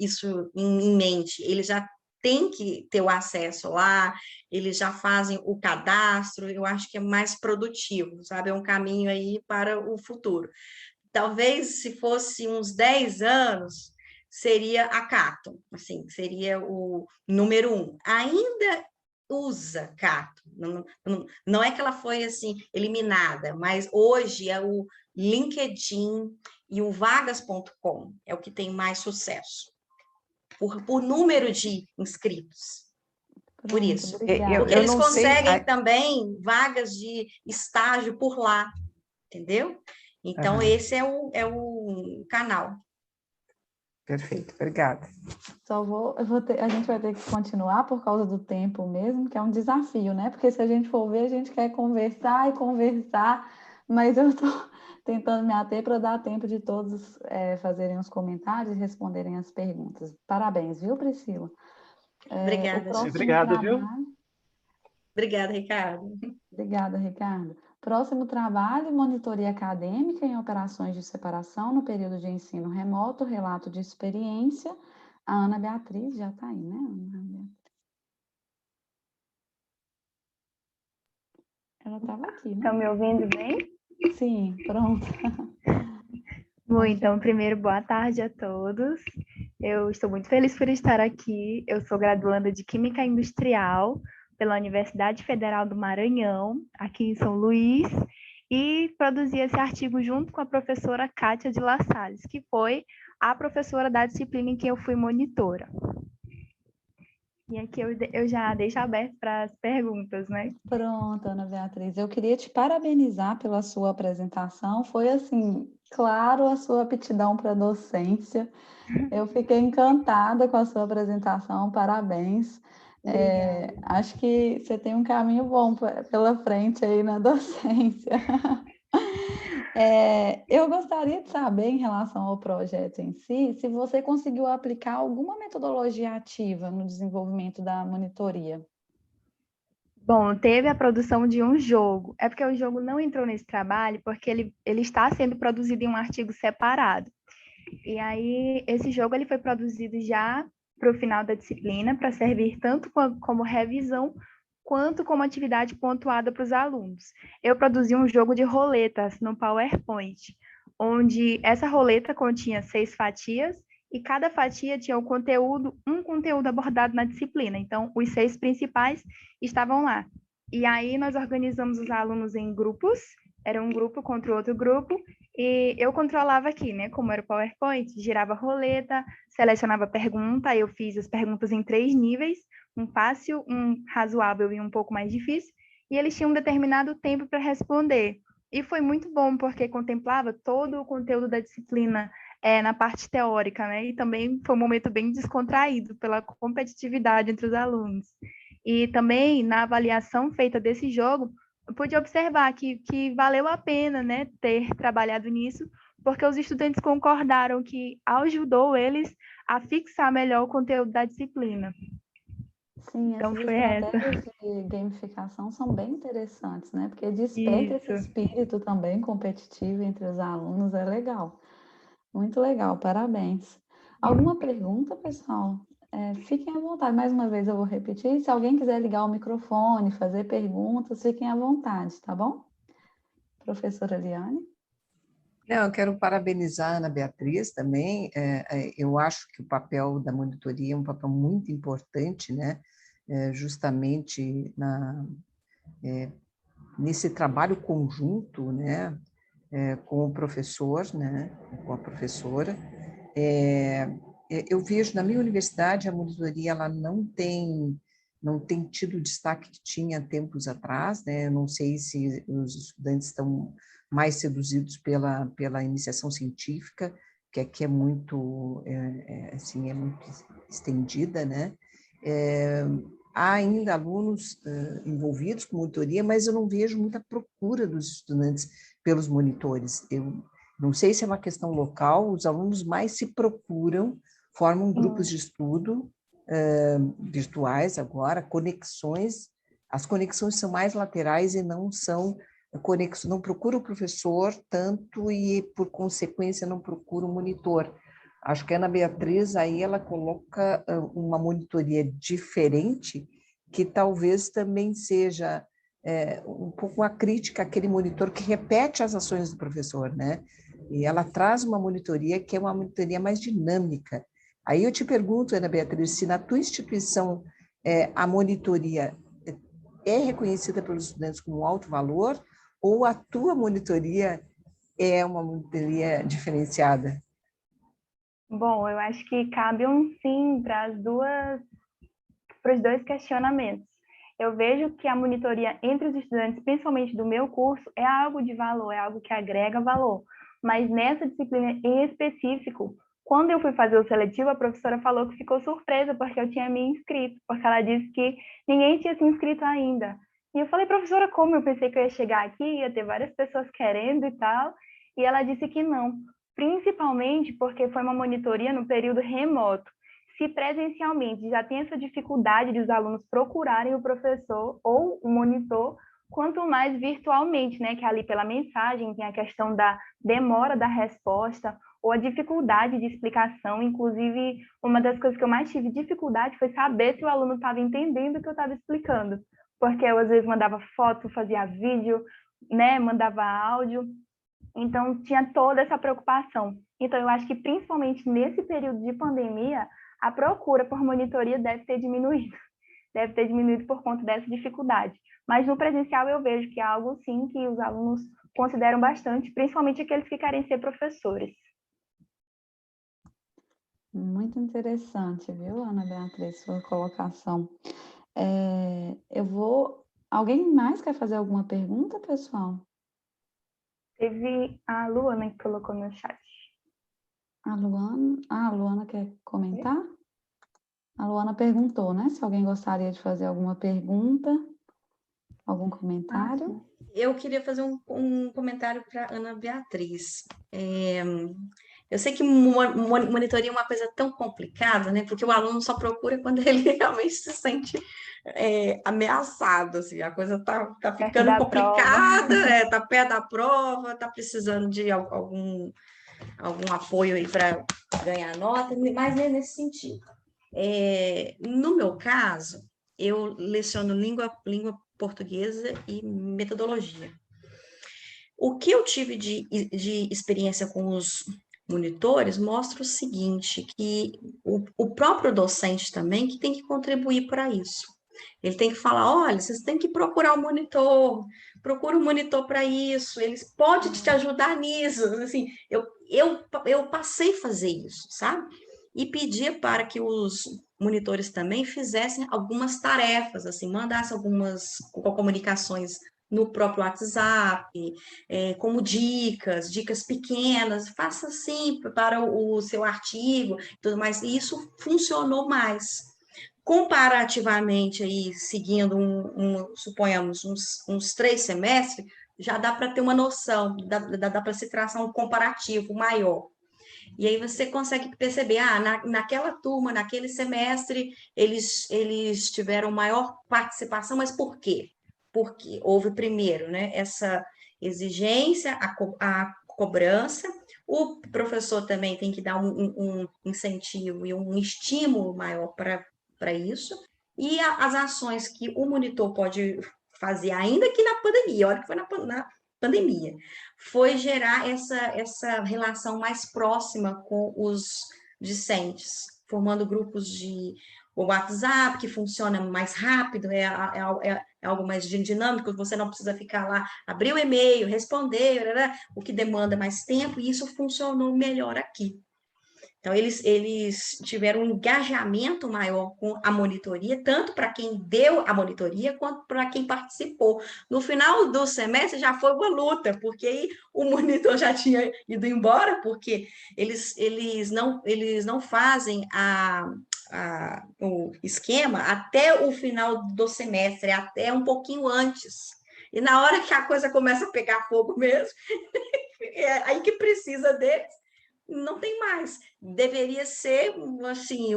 isso em mente, eles já têm que ter o acesso lá, eles já fazem o cadastro, eu acho que é mais produtivo, sabe? É um caminho aí para o futuro. Talvez, se fosse uns 10 anos, seria a Cato, assim, seria o número 1. Ainda usa Cato, não é que ela foi, assim, eliminada, mas hoje é o LinkedIn e o vagas.com é o que tem mais sucesso, por número de inscritos. Por isso. Porque eles conseguem também vagas de estágio por lá, entendeu? Então, esse é o canal.
Perfeito, obrigada.
A gente vai ter que continuar por causa do tempo mesmo, que é um desafio, né? Porque se a gente for ver, a gente quer conversar e conversar, mas eu tentando me ater para dar tempo de todos fazerem os comentários e responderem as perguntas. Parabéns, viu, Priscila?
Obrigada,
O próximo
Obrigado, viu?
trabalho...
Obrigada, Ricardo.
Obrigada, Ricardo. Próximo trabalho, monitoria acadêmica em operações de separação no período de ensino remoto, relato de experiência. A Ana Beatriz já está aí, né, Ana Beatriz? Ela estava aqui, né?
Estão me ouvindo bem?
Sim, pronto.
Bom, então, primeiro, boa tarde a todos. Eu estou muito feliz por estar aqui. Eu sou graduanda de Química Industrial pela Universidade Federal do Maranhão, aqui em São Luís, e produzi esse artigo junto com a professora Kátia de La Salles, que foi a professora da disciplina em que eu fui monitora. E aqui eu já deixo aberto para as perguntas, né?
Pronto, Ana Beatriz. Eu queria te parabenizar pela sua apresentação. Foi, assim, claro a sua aptidão para docência. Eu fiquei encantada com a sua apresentação. Parabéns. Acho que você tem um caminho bom pela frente aí na docência. Eu gostaria de saber, em relação ao projeto em si, se você conseguiu aplicar alguma metodologia ativa no desenvolvimento da monitoria.
Bom, teve a produção de um jogo. É porque o jogo não entrou nesse trabalho, porque ele está sendo produzido em um artigo separado. E aí, esse jogo ele foi produzido já para o final da disciplina, para servir tanto como revisão, quanto como atividade pontuada para os alunos. Eu produzi um jogo de roletas no PowerPoint, onde essa roleta continha 6 fatias, e cada fatia tinha um conteúdo abordado na disciplina. Então, os 6 principais estavam lá. E aí, nós organizamos os alunos em grupos, era um grupo contra o outro grupo, e eu controlava aqui, né? Como era o PowerPoint, girava a roleta, selecionava a pergunta, eu fiz as perguntas em 3 níveis, um fácil, um razoável e um pouco mais difícil, e eles tinham um determinado tempo para responder. E foi muito bom, porque contemplava todo o conteúdo da disciplina na parte teórica, né? E também foi um momento bem descontraído pela competitividade entre os alunos. E também, na avaliação feita desse jogo, eu pude observar que valeu a pena, né, ter trabalhado nisso, porque os estudantes concordaram que ajudou eles a fixar melhor o conteúdo da disciplina.
Sim,
Então,
essas
foi
estratégias de gamificação são bem interessantes, né? Porque desperta esse
Isso.
espírito também competitivo entre os alunos, é legal. Muito legal, parabéns. Alguma pergunta, pessoal? Fiquem à vontade. Mais uma vez eu vou repetir. Se alguém quiser ligar o microfone, fazer perguntas, fiquem à vontade, tá bom? Professora Liane?
Não, eu quero parabenizar a Ana Beatriz também. Eu acho que o papel da monitoria é um papel muito importante, né? Justamente nesse trabalho conjunto, né? Com o professor, né? Com a professora. Eu vejo na minha universidade a monitoria ela não tem tido o destaque que tinha tempos atrás, né? Eu não sei se os estudantes estão mais seduzidos pela iniciação científica, que aqui é muito assim, é muito estendida, né? Há ainda alunos envolvidos com monitoria, mas eu não vejo muita procura dos estudantes pelos monitores. Eu não sei se é uma questão local, os alunos mais se procuram, formam grupos de estudo virtuais agora, conexões, as conexões são mais laterais e não são conexões, não procura o professor tanto e, por consequência, não procura o monitor. Acho que a Ana Beatriz, aí ela coloca uma monitoria diferente, que talvez também seja um pouco uma crítica àquele monitor que repete as ações do professor, né? E ela traz uma monitoria que é uma monitoria mais dinâmica. Aí eu te pergunto, Ana Beatriz, se na tua instituição a monitoria é reconhecida pelos estudantes como alto valor, ou a tua monitoria é uma monitoria diferenciada?
Bom, eu acho que cabe um sim para os dois questionamentos. Eu vejo que a monitoria entre os estudantes, principalmente do meu curso, é algo de valor, é algo que agrega valor. Mas nessa disciplina em específico, quando eu fui fazer o seletivo, a professora falou que ficou surpresa porque eu tinha me inscrito, porque ela disse que ninguém tinha se inscrito ainda. E eu falei, professora, como? Eu pensei que eu ia chegar aqui, ia ter várias pessoas querendo e tal. E ela disse que não, principalmente porque foi uma monitoria no período remoto. Se presencialmente já tem essa dificuldade de os alunos procurarem o professor ou o monitor, quanto mais virtualmente, né, que ali pela mensagem tem a questão da demora da resposta ou a dificuldade de explicação. Inclusive, uma das coisas que eu mais tive dificuldade foi saber se o aluno estava entendendo o que eu estava explicando, porque eu às vezes mandava foto, fazia vídeo, né, mandava áudio, então tinha toda essa preocupação. Então, eu acho que principalmente nesse período de pandemia, a procura por monitoria deve ter diminuído por conta dessa dificuldade. Mas no presencial eu vejo que é algo, sim, que os alunos consideram bastante, principalmente aqueles que querem ser professores.
Muito interessante, viu, Ana Beatriz, sua colocação. Alguém mais quer fazer alguma pergunta, pessoal?
Teve a Luana que colocou no chat.
A Luana quer comentar? A Luana perguntou, né, se alguém gostaria de fazer alguma pergunta, algum comentário.
Eu queria fazer um comentário para Ana Beatriz. Eu sei que monitoria é uma coisa tão complicada, né? Porque o aluno só procura quando ele realmente se sente ameaçado, assim, a coisa tá ficando complicada, tá perto da prova, tá precisando de algum apoio aí para ganhar nota, mas é nesse sentido. No meu caso, eu leciono língua portuguesa e metodologia. O que eu tive de experiência com os monitores mostra o seguinte, que o próprio docente também que tem que contribuir para isso. Ele tem que falar, olha, vocês têm que procurar um monitor, procura um monitor para isso, eles podem te ajudar nisso. Assim, eu passei a fazer isso, sabe? E pedia para que os monitores também fizessem algumas tarefas, assim, mandassem algumas comunicações no próprio WhatsApp, como dicas pequenas, faça assim para o seu artigo, tudo mais. E isso funcionou mais. Comparativamente, aí, seguindo suponhamos, uns 3 semestres, já dá para ter uma noção, dá para se traçar um comparativo maior. E aí você consegue perceber, naquela turma, naquele semestre, eles tiveram maior participação, mas por quê? Porque houve primeiro, né, essa exigência, a cobrança, o professor também tem que dar um incentivo e um estímulo maior para isso, e as ações que o monitor pode fazer, ainda que na pandemia, olha que foi na pandemia, foi gerar essa relação mais próxima com os discentes, formando grupos de WhatsApp, que funciona mais rápido, é algo mais dinâmico, você não precisa ficar lá, abrir o e-mail, responder, o que demanda mais tempo, e isso funcionou melhor aqui. Então, eles tiveram um engajamento maior com a monitoria, tanto para quem deu a monitoria, quanto para quem participou. No final do semestre, já foi uma luta, porque aí o monitor já tinha ido embora, porque eles não fazem o esquema até o final do semestre, até um pouquinho antes. E na hora que a coisa começa a pegar fogo mesmo, é aí que precisa deles, não tem mais. Deveria ser, assim,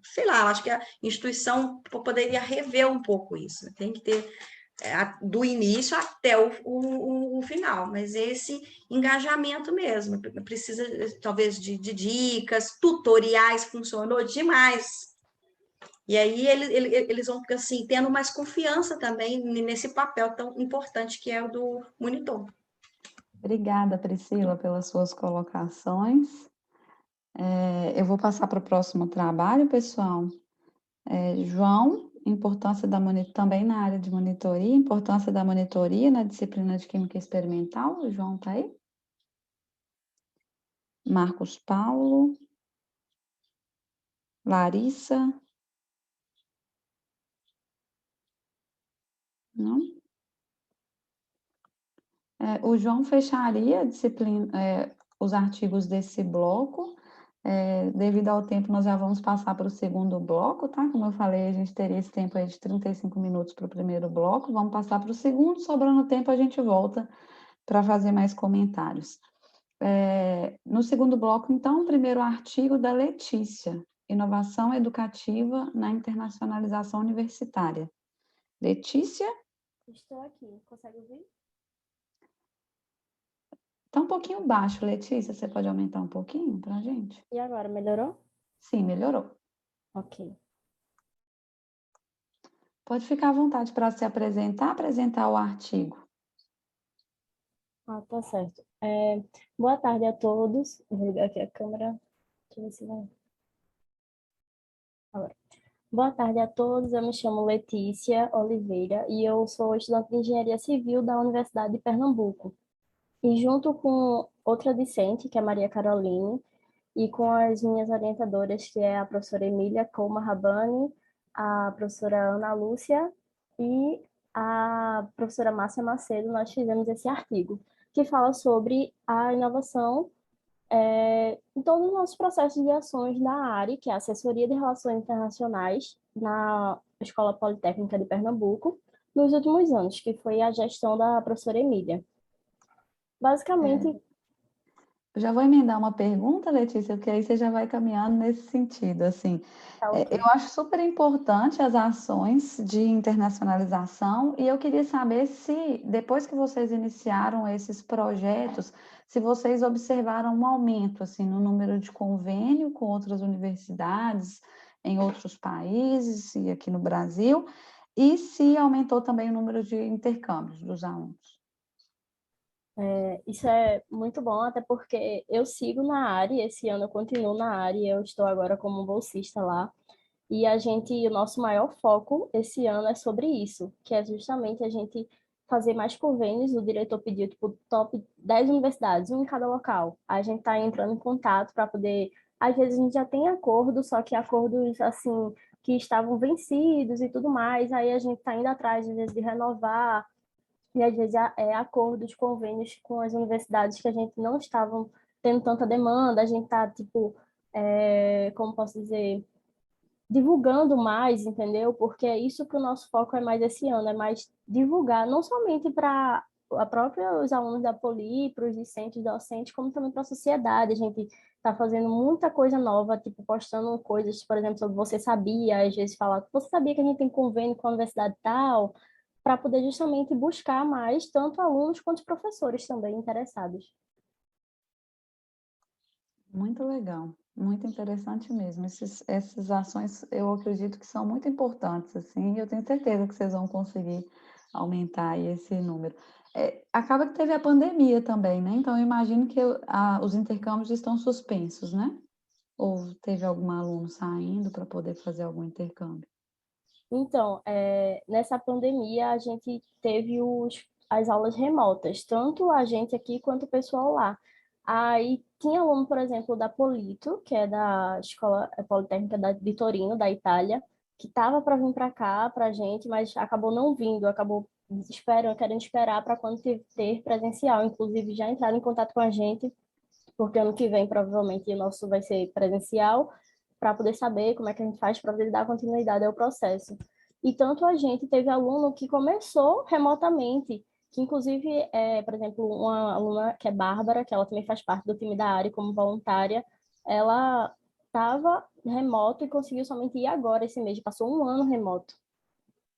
sei lá, acho que a instituição poderia rever um pouco isso. Tem que ter do início até o final, mas esse engajamento mesmo. Precisa, talvez, de dicas, tutoriais, funcionou demais. E aí eles vão, assim, tendo mais confiança também nesse papel tão importante que é o do monitor.
Obrigada, Priscila, pelas suas colocações. Eu vou passar para o próximo trabalho, pessoal. João, importância também na área de monitoria, importância da monitoria na disciplina de Química Experimental. O João está aí? Marcos Paulo. Larissa. Não? O João fecharia a disciplina, os artigos desse bloco. Devido ao tempo, nós já vamos passar para o segundo bloco, tá? Como eu falei, a gente teria esse tempo aí de 35 minutos para o primeiro bloco. Vamos passar para o segundo, sobrando tempo a gente volta para fazer mais comentários. no segundo bloco, então, o primeiro artigo da Letícia, Inovação Educativa na Internacionalização Universitária. Letícia?
Estou aqui, consegue ouvir?
Está um pouquinho baixo, Letícia, você pode aumentar um pouquinho para a gente?
E agora, melhorou?
Sim, melhorou.
Ok.
Pode ficar à vontade para se apresentar o artigo.
Ah, tá certo. Boa tarde a todos. Vou ligar aqui a câmera. Deixa eu ver se vai. Agora. Boa tarde a todos. Eu me chamo Letícia Oliveira e eu sou estudante de Engenharia Civil da Universidade de Pernambuco. E junto com outra discente, que é Maria Caroline, e com as minhas orientadoras, que é a professora Emília Colma Rabani, a professora Ana Lúcia e a professora Márcia Macedo, nós fizemos esse artigo, que fala sobre a inovação em todos os nossos processos de ações na área, que é a Assessoria de Relações Internacionais na Escola Politécnica de Pernambuco, nos últimos anos, que foi a gestão da professora Emília. Basicamente,
Eu já vou emendar uma pergunta, Letícia, porque aí você já vai caminhando nesse sentido, assim.
tá ok.
Eu acho super importante as ações de internacionalização e eu queria saber se, depois que vocês iniciaram esses projetos, se vocês observaram um aumento, assim, no número de convênio com outras universidades em outros países e aqui no Brasil, e se aumentou também o número de intercâmbios dos alunos.
Isso é muito bom, até porque eu sigo na área, esse ano eu continuo na área, eu estou agora como bolsista lá, e o nosso maior foco esse ano é sobre isso, que é justamente a gente fazer mais convênios. O diretor pediu, tipo, top 10 universidades, um em cada local. A gente está entrando em contato para poder... Às vezes a gente já tem acordo, só que acordos, assim, que estavam vencidos e tudo mais, aí a gente está indo atrás, às vezes, de renovar, e às vezes acordos, convênios com as universidades que a gente não estavam tendo tanta demanda, a gente está, tipo, como posso dizer, divulgando mais, entendeu? Porque é isso que o nosso foco é mais esse ano, é mais divulgar, não somente para a própria os alunos da Poli, para os discentes, docentes, como também para a sociedade. A gente está fazendo muita coisa nova, tipo, postando coisas, por exemplo, sobre Você Sabia, às vezes falar, você sabia que a gente tem convênio com a universidade tal, para poder justamente buscar mais tanto alunos quanto professores também interessados.
Muito legal, muito interessante mesmo. Essas ações eu acredito que são muito importantes, assim, e eu tenho certeza que vocês vão conseguir aumentar aí esse número. Acaba que teve a pandemia também, né? Então, eu imagino que os intercâmbios estão suspensos, né? Ou teve algum aluno saindo para poder fazer algum intercâmbio?
Então, nessa pandemia, a gente teve as aulas remotas, tanto a gente aqui quanto o pessoal lá. Aí tinha aluno, por exemplo, da Polito, que é da Escola Politécnica de Torino, da Itália, que estava para vir para cá, para a gente, mas acabou não vindo, acabou querendo esperar para quando ter presencial. Inclusive, já entraram em contato com a gente, porque ano que vem, provavelmente, o nosso vai ser presencial, para poder saber como é que a gente faz para poder dar continuidade ao processo. E tanto a gente teve aluno que começou remotamente, que inclusive, por exemplo, uma aluna que é Bárbara, que ela também faz parte do time da área como voluntária, ela estava remoto e conseguiu somente ir agora esse mês, passou um ano remoto.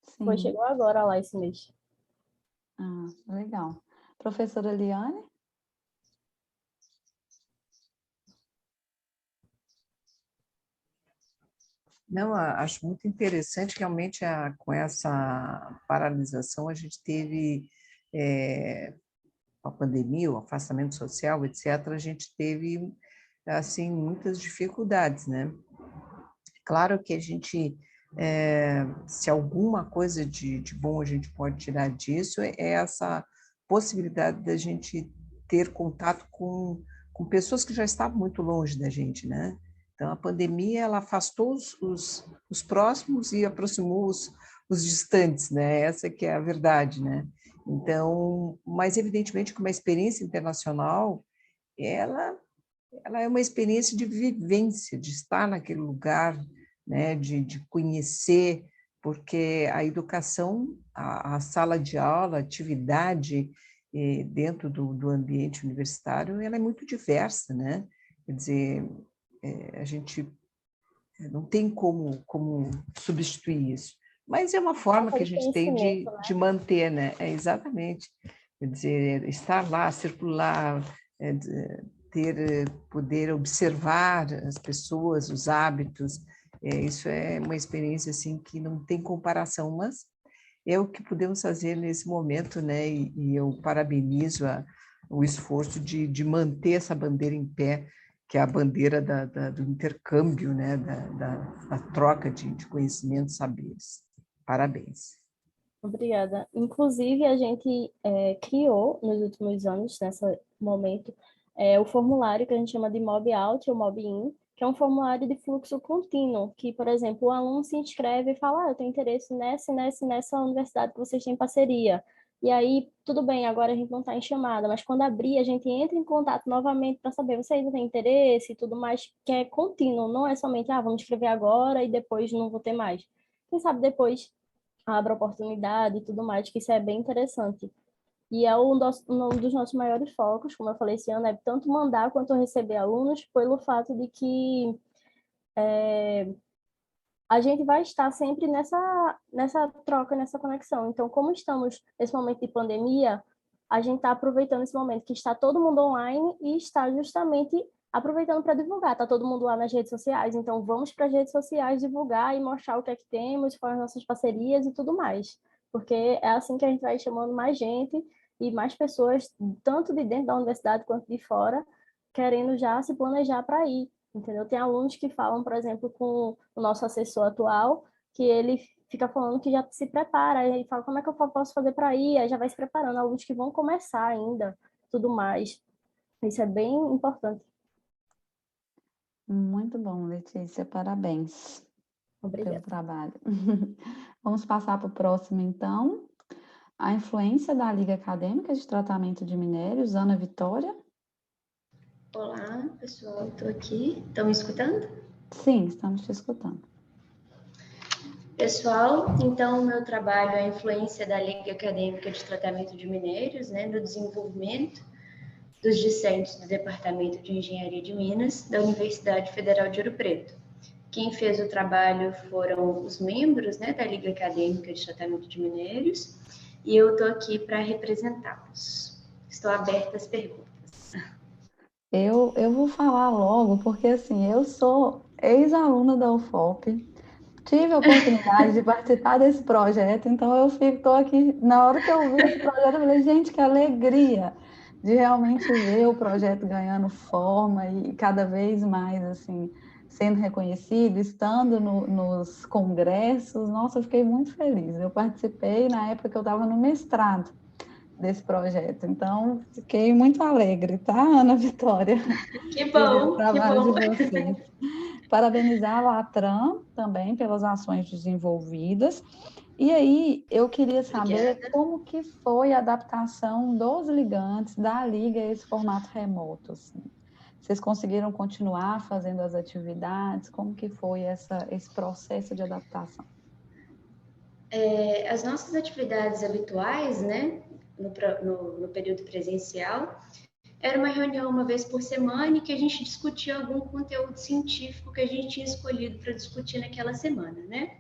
Sim.
Chegou agora lá esse mês.
Ah, legal. Professora Eliane?
Não, acho muito interessante, realmente, com essa paralisação, a gente teve, a pandemia, o afastamento social, etc., a gente teve, assim, muitas dificuldades, né? Claro que a gente, se alguma coisa de bom a gente pode tirar disso, é essa possibilidade da gente ter contato com pessoas que já estavam muito longe da gente, né? Então, a pandemia, ela afastou os próximos e aproximou os distantes, né? Essa que é a verdade, né? Então, mas evidentemente que uma experiência internacional, ela é uma experiência de vivência, de estar naquele lugar, né? De conhecer, porque a educação, a sala de aula, a atividade, dentro do ambiente universitário, ela é muito diversa, né? Quer dizer, a gente não tem como substituir isso. Mas é uma forma que a gente tem de manter, né? Exatamente. Quer dizer, estar lá, circular, poder observar as pessoas, os hábitos, isso é uma experiência assim que não tem comparação, mas é o que podemos fazer nesse momento, né? E eu parabenizo o esforço de manter essa bandeira em pé, que é a bandeira do intercâmbio, né? Da troca de conhecimentos, saberes. Parabéns.
Obrigada. Inclusive, a gente criou, nos últimos anos, nesse momento, o formulário que a gente chama de Mob Out ou Mob In, que é um formulário de fluxo contínuo, que, por exemplo, o aluno se inscreve e fala, eu tenho interesse nessa universidade que vocês têm parceria. E aí, tudo bem, agora a gente não está em chamada, mas quando abrir, a gente entra em contato novamente para saber, você ainda tem interesse e tudo mais, que é contínuo, não é somente, vamos escrever agora e depois não vou ter mais. Quem sabe depois abre oportunidade e tudo mais, que isso é bem interessante. E é um dos nossos maiores focos, como eu falei esse ano, é tanto mandar quanto receber alunos, pelo fato de que a gente vai estar sempre nessa troca, nessa conexão. Então, como estamos nesse momento de pandemia, a gente está aproveitando esse momento que está todo mundo online e está justamente aproveitando para divulgar. Está todo mundo lá nas redes sociais, então vamos para as redes sociais divulgar e mostrar o que é que temos, quais as nossas parcerias e tudo mais. Porque é assim que a gente vai chamando mais gente e mais pessoas, tanto de dentro da universidade quanto de fora, querendo já se planejar para ir. Entendeu? Tem alunos que falam, por exemplo, com o nosso assessor atual, que ele fica falando que já se prepara, aí ele fala, como é que eu posso fazer para ir? Aí já vai se preparando, alunos que vão começar ainda, tudo mais. Isso é bem importante.
Muito bom, Letícia, parabéns.
Obrigada.
Pelo trabalho. Vamos passar para o próximo, então. A influência da Liga Acadêmica de Tratamento de Minérios, Ana Vitória.
Olá, pessoal, estou aqui. Estão me escutando?
Sim, estamos te escutando.
Pessoal, então, o meu trabalho é a influência da Liga Acadêmica de Tratamento de Minérios, né, no desenvolvimento dos discentes do Departamento de Engenharia de Minas da Universidade Federal de Ouro Preto. Quem fez o trabalho foram os membros, né, da Liga Acadêmica de Tratamento de Minérios, e eu estou aqui para representá-los. Estou aberta às perguntas.
Eu vou falar logo, porque assim, eu sou ex-aluna da UFOP, tive a oportunidade de participar desse projeto, então eu estou aqui, na hora que eu vi esse projeto, eu falei, gente, que alegria de realmente ver o projeto ganhando forma e cada vez mais, assim, sendo reconhecido, estando nos congressos. Nossa, eu fiquei muito feliz. Eu participei na época que eu estava no mestrado desse projeto, então fiquei muito alegre, tá, Ana Vitória?
Que bom,
o trabalho
que bom.
de vocês. Parabenizar a Latran também pelas ações desenvolvidas. E aí, eu queria saber
Obrigada.
como que foi a adaptação dos ligantes da Liga a esse formato remoto. Assim. Vocês conseguiram continuar fazendo as atividades? Como que foi esse processo de adaptação?
As nossas atividades habituais, né, no período presencial, era uma reunião uma vez por semana e que a gente discutia algum conteúdo científico que a gente tinha escolhido para discutir naquela semana, né?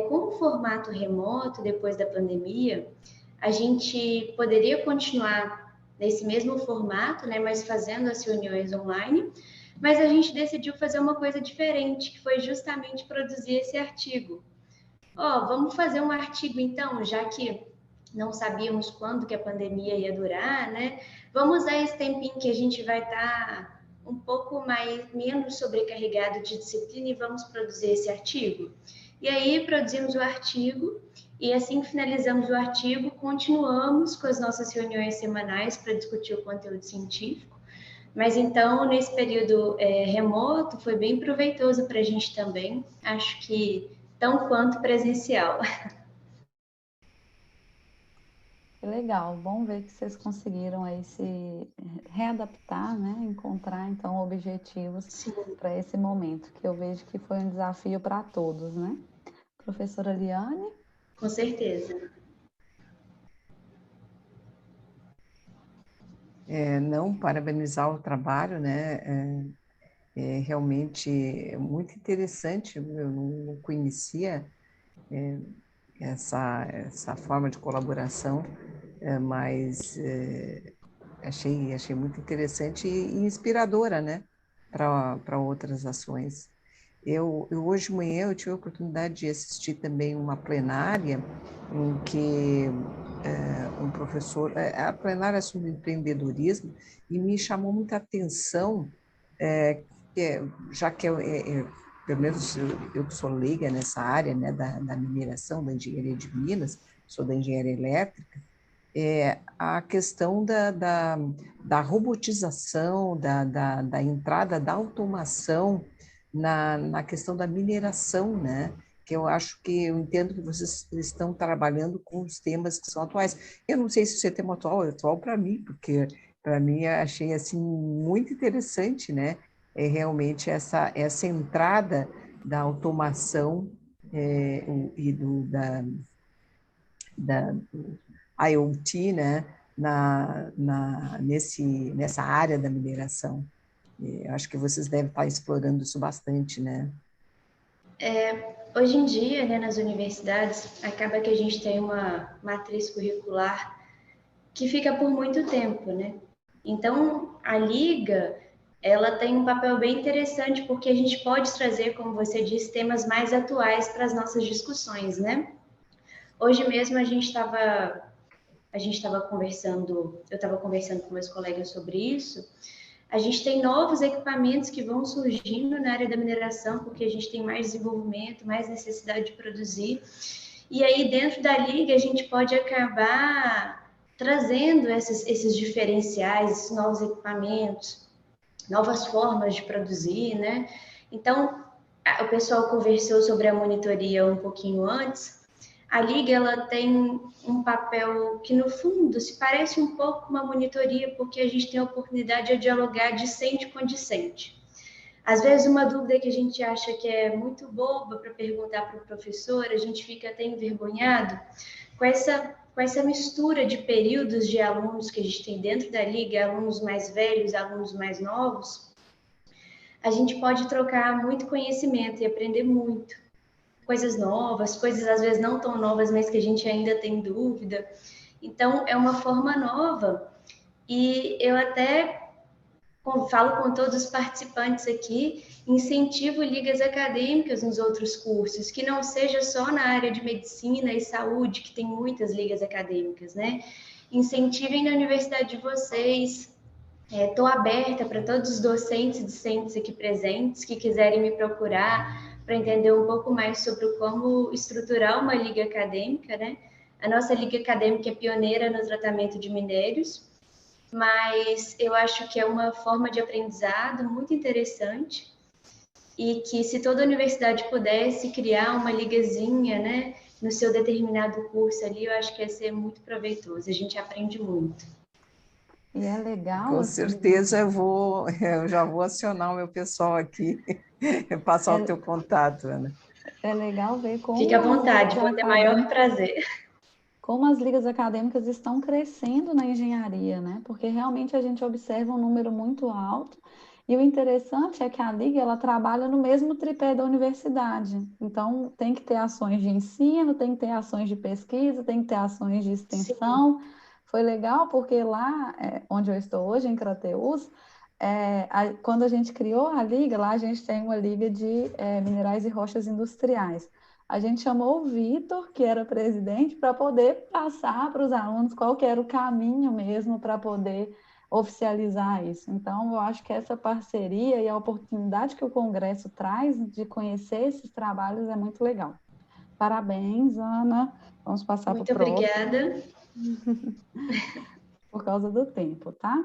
Com o formato remoto, depois da pandemia, a gente poderia continuar nesse mesmo formato, né, mas fazendo as reuniões online, mas a gente decidiu fazer uma coisa diferente, que foi justamente produzir esse artigo. Vamos fazer um artigo então, já que não sabíamos quando que a pandemia ia durar, né? Vamos usar esse tempinho que a gente vai estar um pouco menos sobrecarregado de disciplina e vamos produzir esse artigo. E aí produzimos o artigo e assim que finalizamos o artigo, continuamos com as nossas reuniões semanais para discutir o conteúdo científico. Mas então, nesse período remoto, foi bem proveitoso para a gente também. Acho que tão quanto presencial.
Que legal, bom ver que vocês conseguiram aí se readaptar, né? Encontrar, então, objetivos para esse momento, que eu vejo que foi um desafio para todos, né? Professora Liane?
Com certeza.
Não, parabenizar o trabalho, né? Realmente muito interessante, eu não conhecia essa forma de colaboração, mas achei muito interessante e inspiradora, né? Para outras ações. Hoje de manhã eu tive a oportunidade de assistir também uma plenária em que um professor, a plenária sobre empreendedorismo, e me chamou muita atenção, já que pelo menos eu que sou leiga nessa área, né, da mineração, da engenharia de Minas, sou da engenharia elétrica, a questão da robotização, da entrada da automação na questão da mineração, né? Que eu entendo que vocês estão trabalhando com os temas que são atuais. Eu não sei se isso é tema atual, é atual para mim, porque para mim achei assim muito interessante, né? Realmente essa entrada da automação e da IoT, né? Nessa área da mineração. Acho que vocês devem estar explorando isso bastante, né?
Hoje em dia, né, nas universidades, acaba que a gente tem uma matriz curricular que fica por muito tempo, né? Então, a Liga, ela tem um papel bem interessante, porque a gente pode trazer, como você disse, temas mais atuais para as nossas discussões, né? Hoje mesmo a gente estava conversando, eu estava conversando com meus colegas sobre isso. A gente tem novos equipamentos que vão surgindo na área da mineração, porque a gente tem mais desenvolvimento, mais necessidade de produzir. E aí, dentro da Liga, a gente pode acabar trazendo esses diferenciais, esses novos equipamentos, novas formas de produzir, né? Então, o pessoal conversou sobre a monitoria um pouquinho antes. A Liga, ela tem um papel que, no fundo, se parece um pouco com uma monitoria, porque a gente tem a oportunidade de dialogar discente com discente. Às vezes, uma dúvida que a gente acha que é muito boba para perguntar para o professor, a gente fica até envergonhado com essa mistura de períodos de alunos que a gente tem dentro da Liga, alunos mais velhos, alunos mais novos. A gente pode trocar muito conhecimento e aprender muito. Coisas novas, coisas às vezes não tão novas, mas que a gente ainda tem dúvida. Então, é uma forma nova. E eu até falo com todos os participantes aqui, incentivo ligas acadêmicas nos outros cursos, que não seja só na área de medicina e saúde, que tem muitas ligas acadêmicas, né? Incentivem na universidade de vocês. Estou aberta para todos os docentes e discentes aqui presentes que quiserem me procurar para entender um pouco mais sobre como estruturar uma liga acadêmica, né? A nossa liga acadêmica é pioneira no tratamento de minérios, mas eu acho que é uma forma de aprendizado muito interessante e que, se toda universidade pudesse criar uma ligazinha, né, no seu determinado curso ali, eu acho que ia ser muito proveitoso. A gente aprende muito.
E é legal.
Com
assim,
certeza eu já vou acionar o meu pessoal aqui, passar o teu contato, Ana.
É legal ver como.
Fique à vontade, vou ter maior prazer.
Como as ligas acadêmicas estão crescendo na engenharia, né? Porque realmente a gente observa um número muito alto. E o interessante é que a liga ela trabalha no mesmo tripé da universidade. Então, tem que ter ações de ensino, tem que ter ações de pesquisa, tem que ter ações de extensão. Sim. Foi legal porque lá onde eu estou hoje, em Crateús, quando a gente criou a liga, lá a gente tem uma liga de minerais e rochas industriais. A gente chamou o Vitor, que era presidente, para poder passar para os alunos qual que era o caminho mesmo para poder oficializar isso. Então, eu acho que essa parceria e a oportunidade que o Congresso traz de conhecer esses trabalhos é muito legal. Parabéns, Ana. Vamos passar para o próximo.
Muito obrigada.
Por causa do tempo, tá?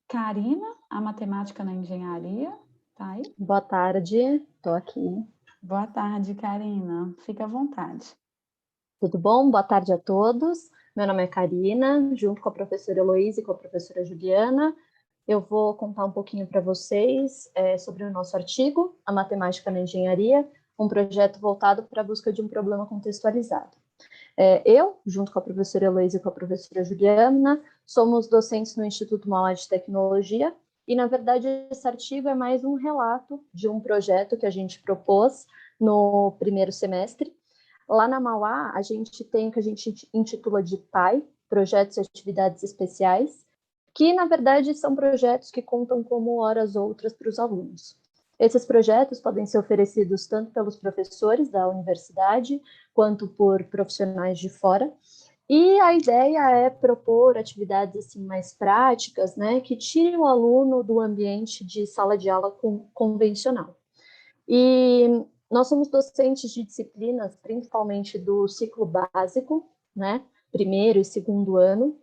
Karina, a matemática na engenharia, tá aí?
Boa tarde, estou aqui.
Boa tarde, Karina. Fica à vontade.
Tudo bom? Boa tarde a todos. Meu nome é Karina, junto com a professora Heloísa e com a professora Juliana. Eu vou contar um pouquinho para vocês sobre o nosso artigo, A Matemática na Engenharia, um projeto voltado para a busca de um problema contextualizado. Eu, junto com a professora Heloísa e com a professora Juliana, somos docentes no Instituto Mauá de Tecnologia, e, na verdade, esse artigo é mais um relato de um projeto que a gente propôs no primeiro semestre. Lá na Mauá, a gente tem o que a gente intitula de PAI, Projetos e Atividades Especiais, que, na verdade, são projetos que contam como horas outras para os alunos. Esses projetos podem ser oferecidos tanto pelos professores da universidade, quanto por profissionais de fora, e a ideia é propor atividades assim, mais práticas, né, que tirem o aluno do ambiente de sala de aula convencional. E nós somos docentes de disciplinas, principalmente do ciclo básico, né, primeiro e segundo ano,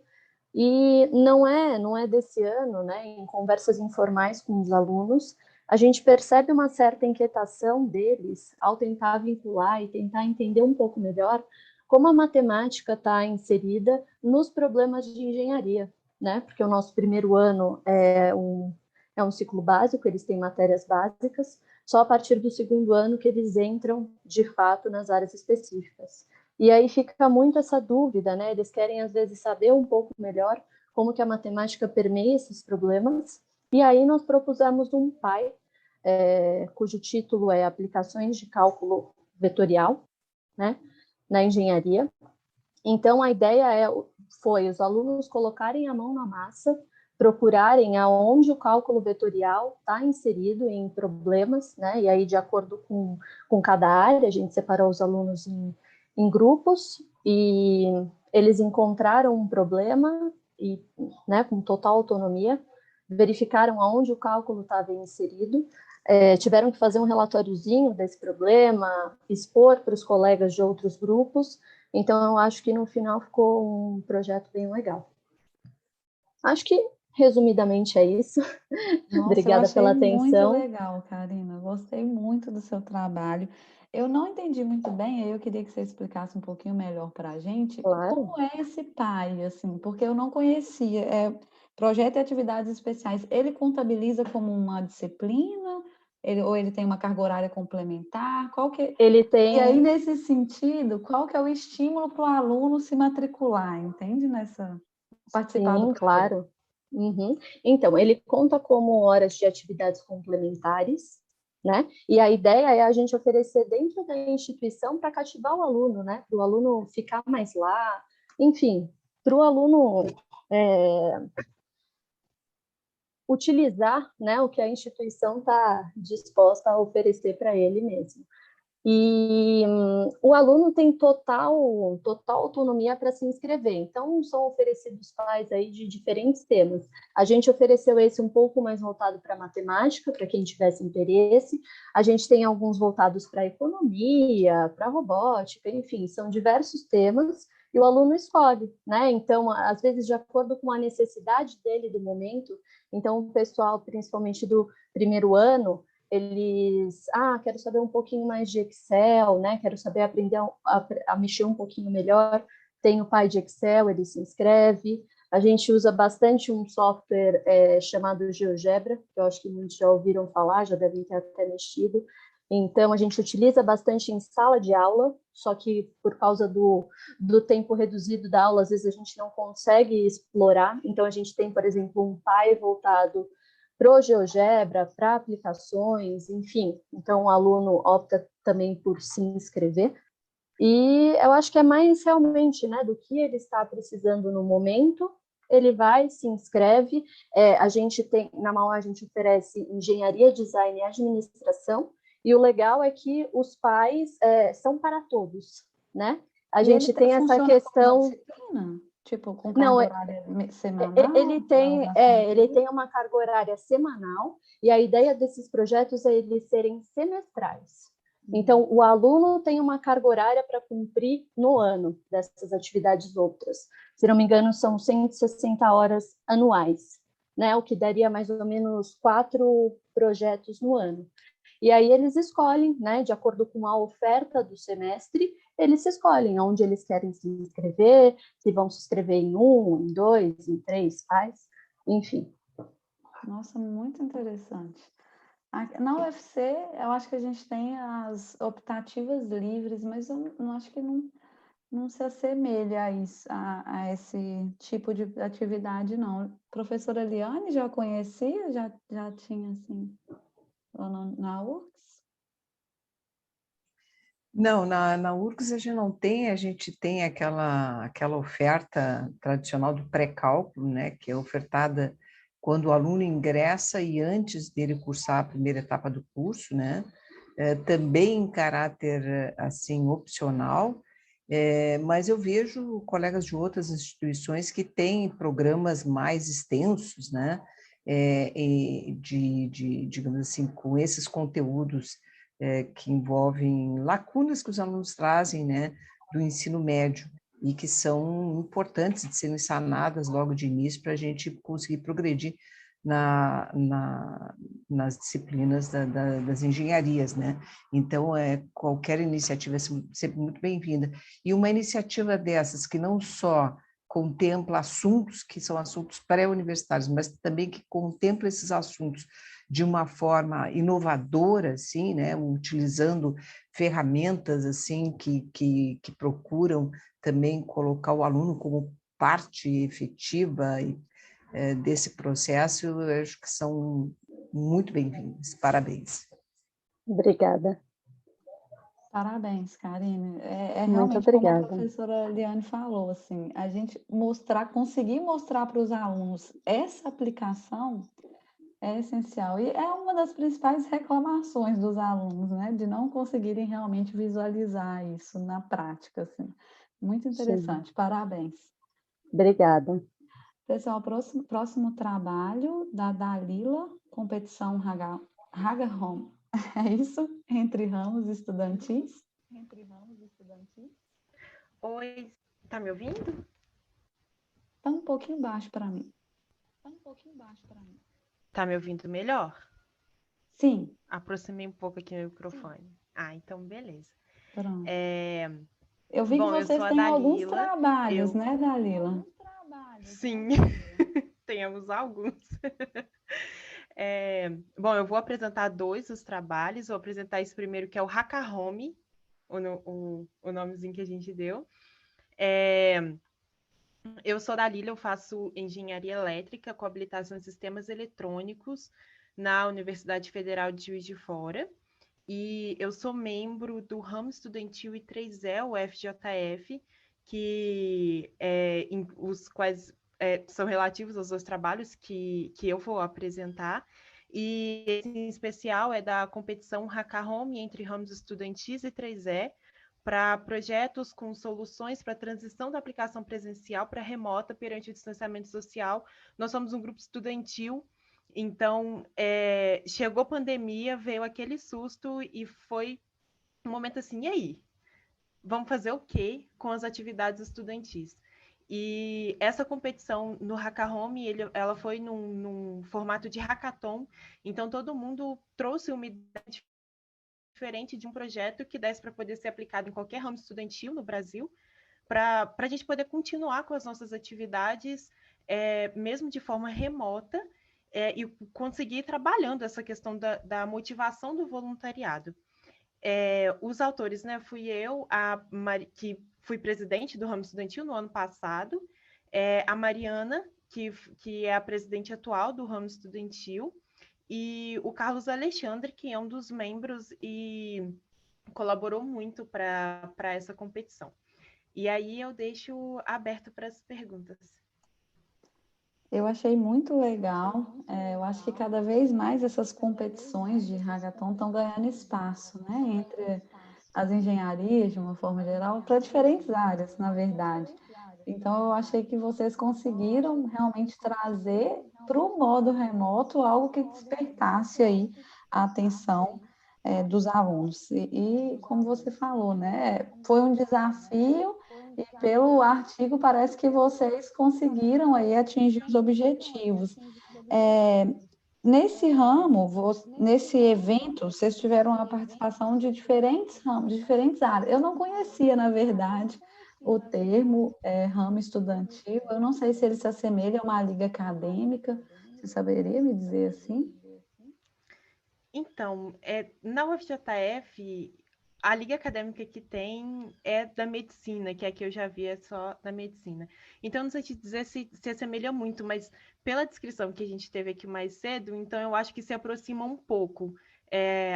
e não é desse ano, né, em conversas informais com os alunos, a gente percebe uma certa inquietação deles ao tentar vincular e tentar entender um pouco melhor como a matemática está inserida nos problemas de engenharia, né? Porque o nosso primeiro ano é um ciclo básico, eles têm matérias básicas, só a partir do segundo ano que eles entram, de fato, nas áreas específicas. E aí fica muito essa dúvida, né? Eles querem, às vezes, saber um pouco melhor como que a matemática permeia esses problemas, e aí nós propusemos um PAI, cujo título é Aplicações de Cálculo Vetorial, né, na engenharia. Então, a ideia foi os alunos colocarem a mão na massa, procurarem aonde o cálculo vetorial está inserido em problemas, né, e aí de acordo com cada área, a gente separou os alunos em grupos, e eles encontraram um problema, e, né, com total autonomia, verificaram aonde o cálculo estava inserido, tiveram que fazer um relatóriozinho desse problema, expor para os colegas de outros grupos. Então, eu acho que no final ficou um projeto bem legal. Acho que, resumidamente, é isso.
Nossa,
Obrigada pela
eu achei muito
atenção.
legal, Karina. Gostei muito do seu trabalho. Eu não entendi muito bem, aí eu queria que você explicasse um pouquinho melhor para a gente
Claro.
como é esse PAI, assim, porque eu não conhecia. Projeto e atividades especiais, ele contabiliza como uma disciplina? Ou ele tem uma carga horária complementar? Qual que...
Ele tem...
E aí, nesse sentido, qual que é o estímulo para o aluno se matricular, entende? Participar do
Sim,
projeto.
claro. Uhum. Então, ele conta como horas de atividades complementares, né? E a ideia é a gente oferecer dentro da instituição para cativar o aluno, né? Para o aluno ficar mais lá, enfim, para o aluno utilizar, né, o que a instituição está disposta a oferecer para ele mesmo. E o aluno tem total autonomia para se inscrever. Então, são oferecidos PAIs aí de diferentes temas. A gente ofereceu esse um pouco mais voltado para matemática, para quem tivesse interesse. A gente tem alguns voltados para economia, para robótica, enfim, são diversos temas e o aluno escolhe, né? Então, às vezes, de acordo com a necessidade dele do momento. Então, o pessoal, principalmente do primeiro ano, eles, quero saber um pouquinho mais de Excel, né? Quero saber aprender a mexer um pouquinho melhor. Tem o PAI de Excel, ele se inscreve. A gente usa bastante um software chamado GeoGebra, que eu acho que muitos já ouviram falar, já devem ter até mexido. Então, a gente utiliza bastante em sala de aula, só que por causa do tempo reduzido da aula, às vezes a gente não consegue explorar. Então, a gente tem, por exemplo, um PAI voltado para o GeoGebra, para aplicações, enfim. Então, o aluno opta também por se inscrever. E eu acho que é mais realmente, né, do que ele está precisando no momento, ele vai, se inscreve. A gente tem, na Mauá, a gente oferece engenharia, design e administração, e o legal é que os PAIs são para todos, né? A gente tem essa questão...
Tipo, com carga horária semanal?
Ele tem uma carga horária semanal, e a ideia desses projetos é eles serem semestrais. Então, o aluno tem uma carga horária para cumprir no ano dessas atividades outras. Se não me engano, são 160 horas anuais, né? O que daria mais ou menos 4 projetos no ano. E aí eles escolhem, né, de acordo com a oferta do semestre, eles escolhem onde eles querem se inscrever, se vão se inscrever em 1, em 2, em 3 PAIs, enfim.
Nossa, muito interessante. Na UFC, eu acho que a gente tem as optativas livres, mas eu não acho que não se assemelha a isso, a esse tipo de atividade, não. Professora Eliane já conhecia? Já tinha, assim, lá na URGS?
Não, na URGS a gente tem aquela oferta tradicional do pré-cálculo, né, que é ofertada quando o aluno ingressa e antes dele cursar a primeira etapa do curso, né, também em caráter, assim, opcional, mas eu vejo colegas de outras instituições que têm programas mais extensos, né, digamos assim, com esses conteúdos que envolvem lacunas que os alunos trazem, né, do ensino médio e que são importantes de serem sanadas logo de início para a gente conseguir progredir nas disciplinas das engenharias, né? Então, qualquer iniciativa é sempre muito bem-vinda. E uma iniciativa dessas que não só contempla assuntos que são assuntos pré-universitários, mas também que contempla esses assuntos de uma forma inovadora, assim, né, utilizando ferramentas assim que procuram também colocar o aluno como parte efetiva desse processo, eu acho que são muito bem-vindos. Parabéns.
Obrigada.
Parabéns, Karine.
Muito
Realmente como a
obrigada.
professora Eliane falou, assim, a gente conseguir mostrar para os alunos essa aplicação é essencial. E é uma das principais reclamações dos alunos, né? De não conseguirem realmente visualizar isso na prática, assim. Muito interessante. Sim. Parabéns.
Obrigada.
Pessoal, próximo trabalho da Dalila, competição Haga Home. É isso? Entre ramos estudantis?
Oi, tá me ouvindo?
Tá um pouquinho baixo para mim.
Tá me ouvindo melhor?
Sim.
Aproximei um pouco aqui o microfone. Sim. Ah, então beleza.
Pronto. Eu vi que vocês têm alguns trabalhos, né, Dalila?
Sim, temos alguns. Bom, eu vou apresentar dois dos trabalhos. Vou apresentar esse primeiro, que é o Hackahome, o nomezinho que a gente deu. Eu sou da Lila, eu faço engenharia elétrica com habilitação em sistemas eletrônicos na Universidade Federal de Juiz de Fora. E eu sou membro do ramo estudantil I3E, o FJF, os quais são relativos aos dois trabalhos que eu vou apresentar. E esse em especial é da competição Hackahome entre ramos estudantis e I3E, para projetos com soluções para a transição da aplicação presencial para remota perante o distanciamento social. Nós somos um grupo estudantil, então chegou a pandemia, veio aquele susto e foi um momento assim, e aí? Vamos fazer o quê com as atividades estudantis? E essa competição no Hackahome, ela foi num formato de hackathon, então todo mundo trouxe uma ideia diferente de um projeto que desse para poder ser aplicado em qualquer ramo estudantil no Brasil, para a gente poder continuar com as nossas atividades, mesmo de forma remota, e conseguir ir trabalhando essa questão da motivação do voluntariado. Os autores, né, fui eu, que fui presidente do ramo estudantil no ano passado, a Mariana, que é a presidente atual do ramo estudantil, e o Carlos Alexandre, que é um dos membros e colaborou muito para essa competição. E aí eu deixo aberto para as perguntas.
Eu achei muito legal. Eu acho que cada vez mais essas competições de hackathon estão ganhando espaço, né, entre as engenharias, de uma forma geral, para diferentes áreas, na verdade. Então, eu achei que vocês conseguiram realmente trazer para o modo remoto algo que despertasse aí a atenção dos alunos. E como você falou, né, foi um desafio e pelo artigo parece que vocês conseguiram aí atingir os objetivos. Nesse ramo, nesse evento, vocês tiveram a participação de diferentes ramos, de diferentes áreas. Eu não conhecia, na verdade, o termo ramo estudantil. Eu não sei se ele se assemelha a uma liga acadêmica. Você saberia me dizer assim?
Então, na UFJF, a liga acadêmica que tem é da medicina, que é a que eu já vi é só da medicina. Então, não sei te dizer se assemelha muito, mas pela descrição que a gente teve aqui mais cedo, então eu acho que se aproxima um pouco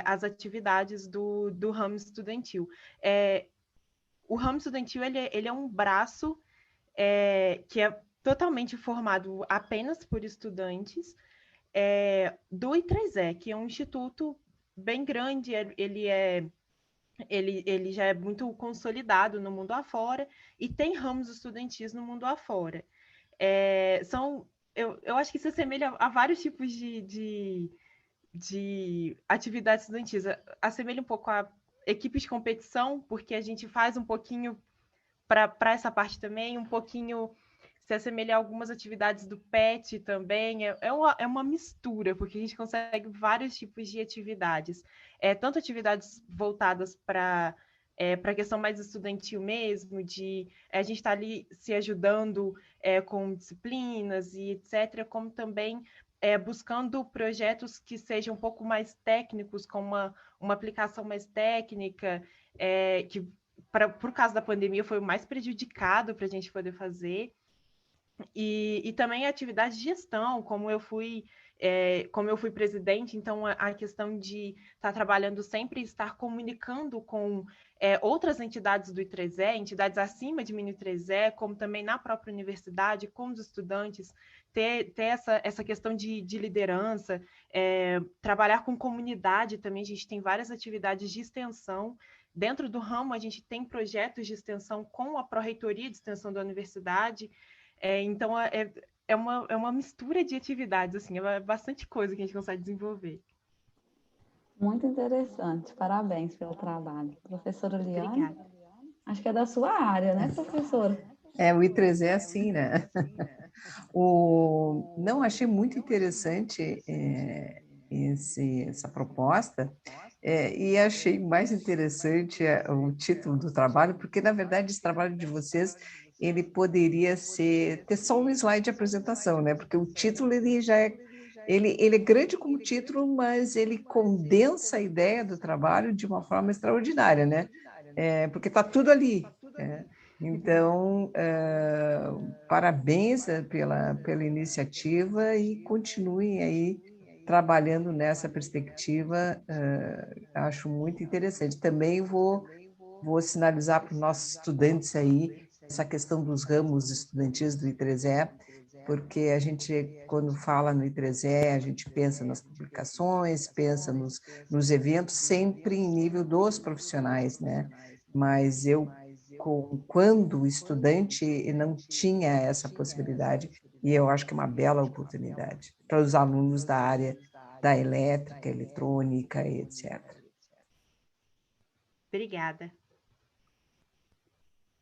as atividades do ramo estudantil. O ramo estudantil ele é um braço que é totalmente formado apenas por estudantes do I3E, que é um instituto bem grande, ele já é muito consolidado no mundo afora e tem ramos estudantis no mundo afora. Eu acho que se assemelha a vários tipos de atividades estudantis. Assemelha um pouco a equipes de competição, porque a gente faz um pouquinho para essa parte também, um pouquinho se assemelha a algumas atividades do PET também. É uma mistura, porque a gente consegue vários tipos de atividades. Tanto atividades voltadas para a questão mais estudantil mesmo, de a gente estar ali se ajudando com disciplinas e etc., como também buscando projetos que sejam um pouco mais técnicos, com uma aplicação mais técnica, que, por causa da pandemia, foi o mais prejudicado para a gente poder fazer. E também a atividade de gestão, como eu fui presidente, então a questão de estar trabalhando sempre, estar comunicando com outras entidades do I3E, entidades acima de mim do I3E, como também na própria universidade, com os estudantes, ter essa questão de liderança, trabalhar com comunidade também. A gente tem várias atividades de extensão. Dentro do ramo, a gente tem projetos de extensão com a Pró-Reitoria de Extensão da universidade. Então, é uma mistura de atividades, assim, é bastante coisa que a gente consegue desenvolver.
Muito interessante, parabéns pelo trabalho. Professora Liane?
Obrigada.
Acho que é da sua área, né, professora?
O I3E é assim, né? Não, achei muito interessante essa proposta, e achei mais interessante o título do trabalho, porque, na verdade, esse trabalho de vocês, ele poderia ter só um slide de apresentação, né? Porque o título, ele já ele é grande como título, mas ele condensa a ideia do trabalho de uma forma extraordinária, né? Porque está tudo ali. Então, parabéns pela iniciativa e continuem aí trabalhando nessa perspectiva, acho muito interessante. Também vou sinalizar para os nossos estudantes aí essa questão dos ramos estudantis do I3E, porque a gente, quando fala no I3E, a gente pensa nas publicações, pensa nos eventos, sempre em nível dos profissionais, né? Mas quando estudante, não tinha essa possibilidade, e eu acho que é uma bela oportunidade para os alunos da área da elétrica, eletrônica, etc.
Obrigada.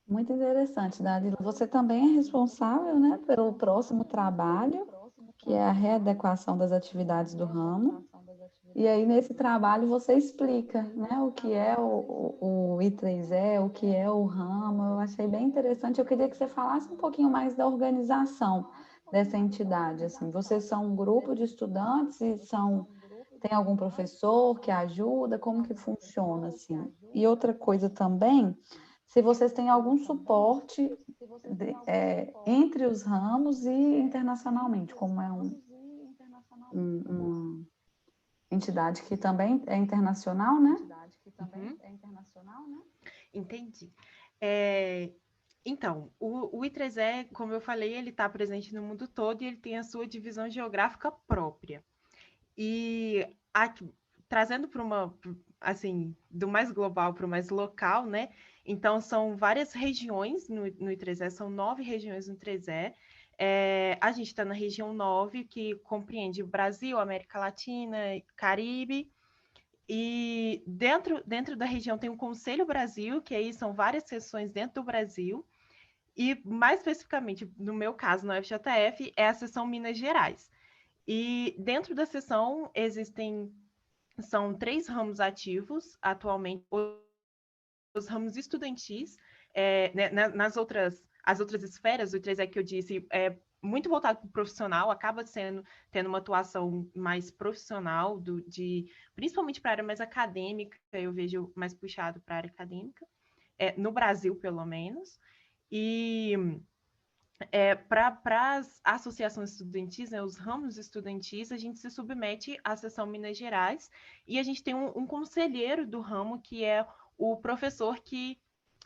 Muito interessante, Dalila. Você também é responsável, né, pelo próximo trabalho, que é a readequação das atividades do ramo. E aí, nesse trabalho, você explica, né, o que é o I3E, o que é o ramo. Eu achei bem interessante. Eu queria que você falasse um pouquinho mais da organização dessa entidade. Assim, vocês são um grupo de estudantes e tem algum professor que ajuda? Como que funciona, assim? E outra coisa também, se vocês têm algum suporte entre os ramos e internacionalmente, como é uma entidade que também é internacional, né?
Entendi. Então, o I3E, como eu falei, ele está presente no mundo todo e ele tem a sua divisão geográfica própria. E trazendo para assim, do mais global para o mais local, né? Então, são várias regiões no I3E, são 9 regiões no I3E. A gente está na região 9, que compreende Brasil, América Latina, Caribe. E dentro da região tem o Conselho Brasil, que aí são várias seções dentro do Brasil. E, mais especificamente, no meu caso, no FJF, é a seção Minas Gerais. E dentro da seção são 3 ramos ativos atualmente, os ramos estudantis, né, as outras esferas, o I3E que eu disse, muito voltado para o profissional, acaba tendo uma atuação mais profissional, principalmente para a área mais acadêmica, eu vejo mais puxado para a área acadêmica, no Brasil, pelo menos. E para as associações estudantis, né, os ramos estudantis, a gente se submete à seção Minas Gerais e a gente tem um conselheiro do ramo, que é o professor que,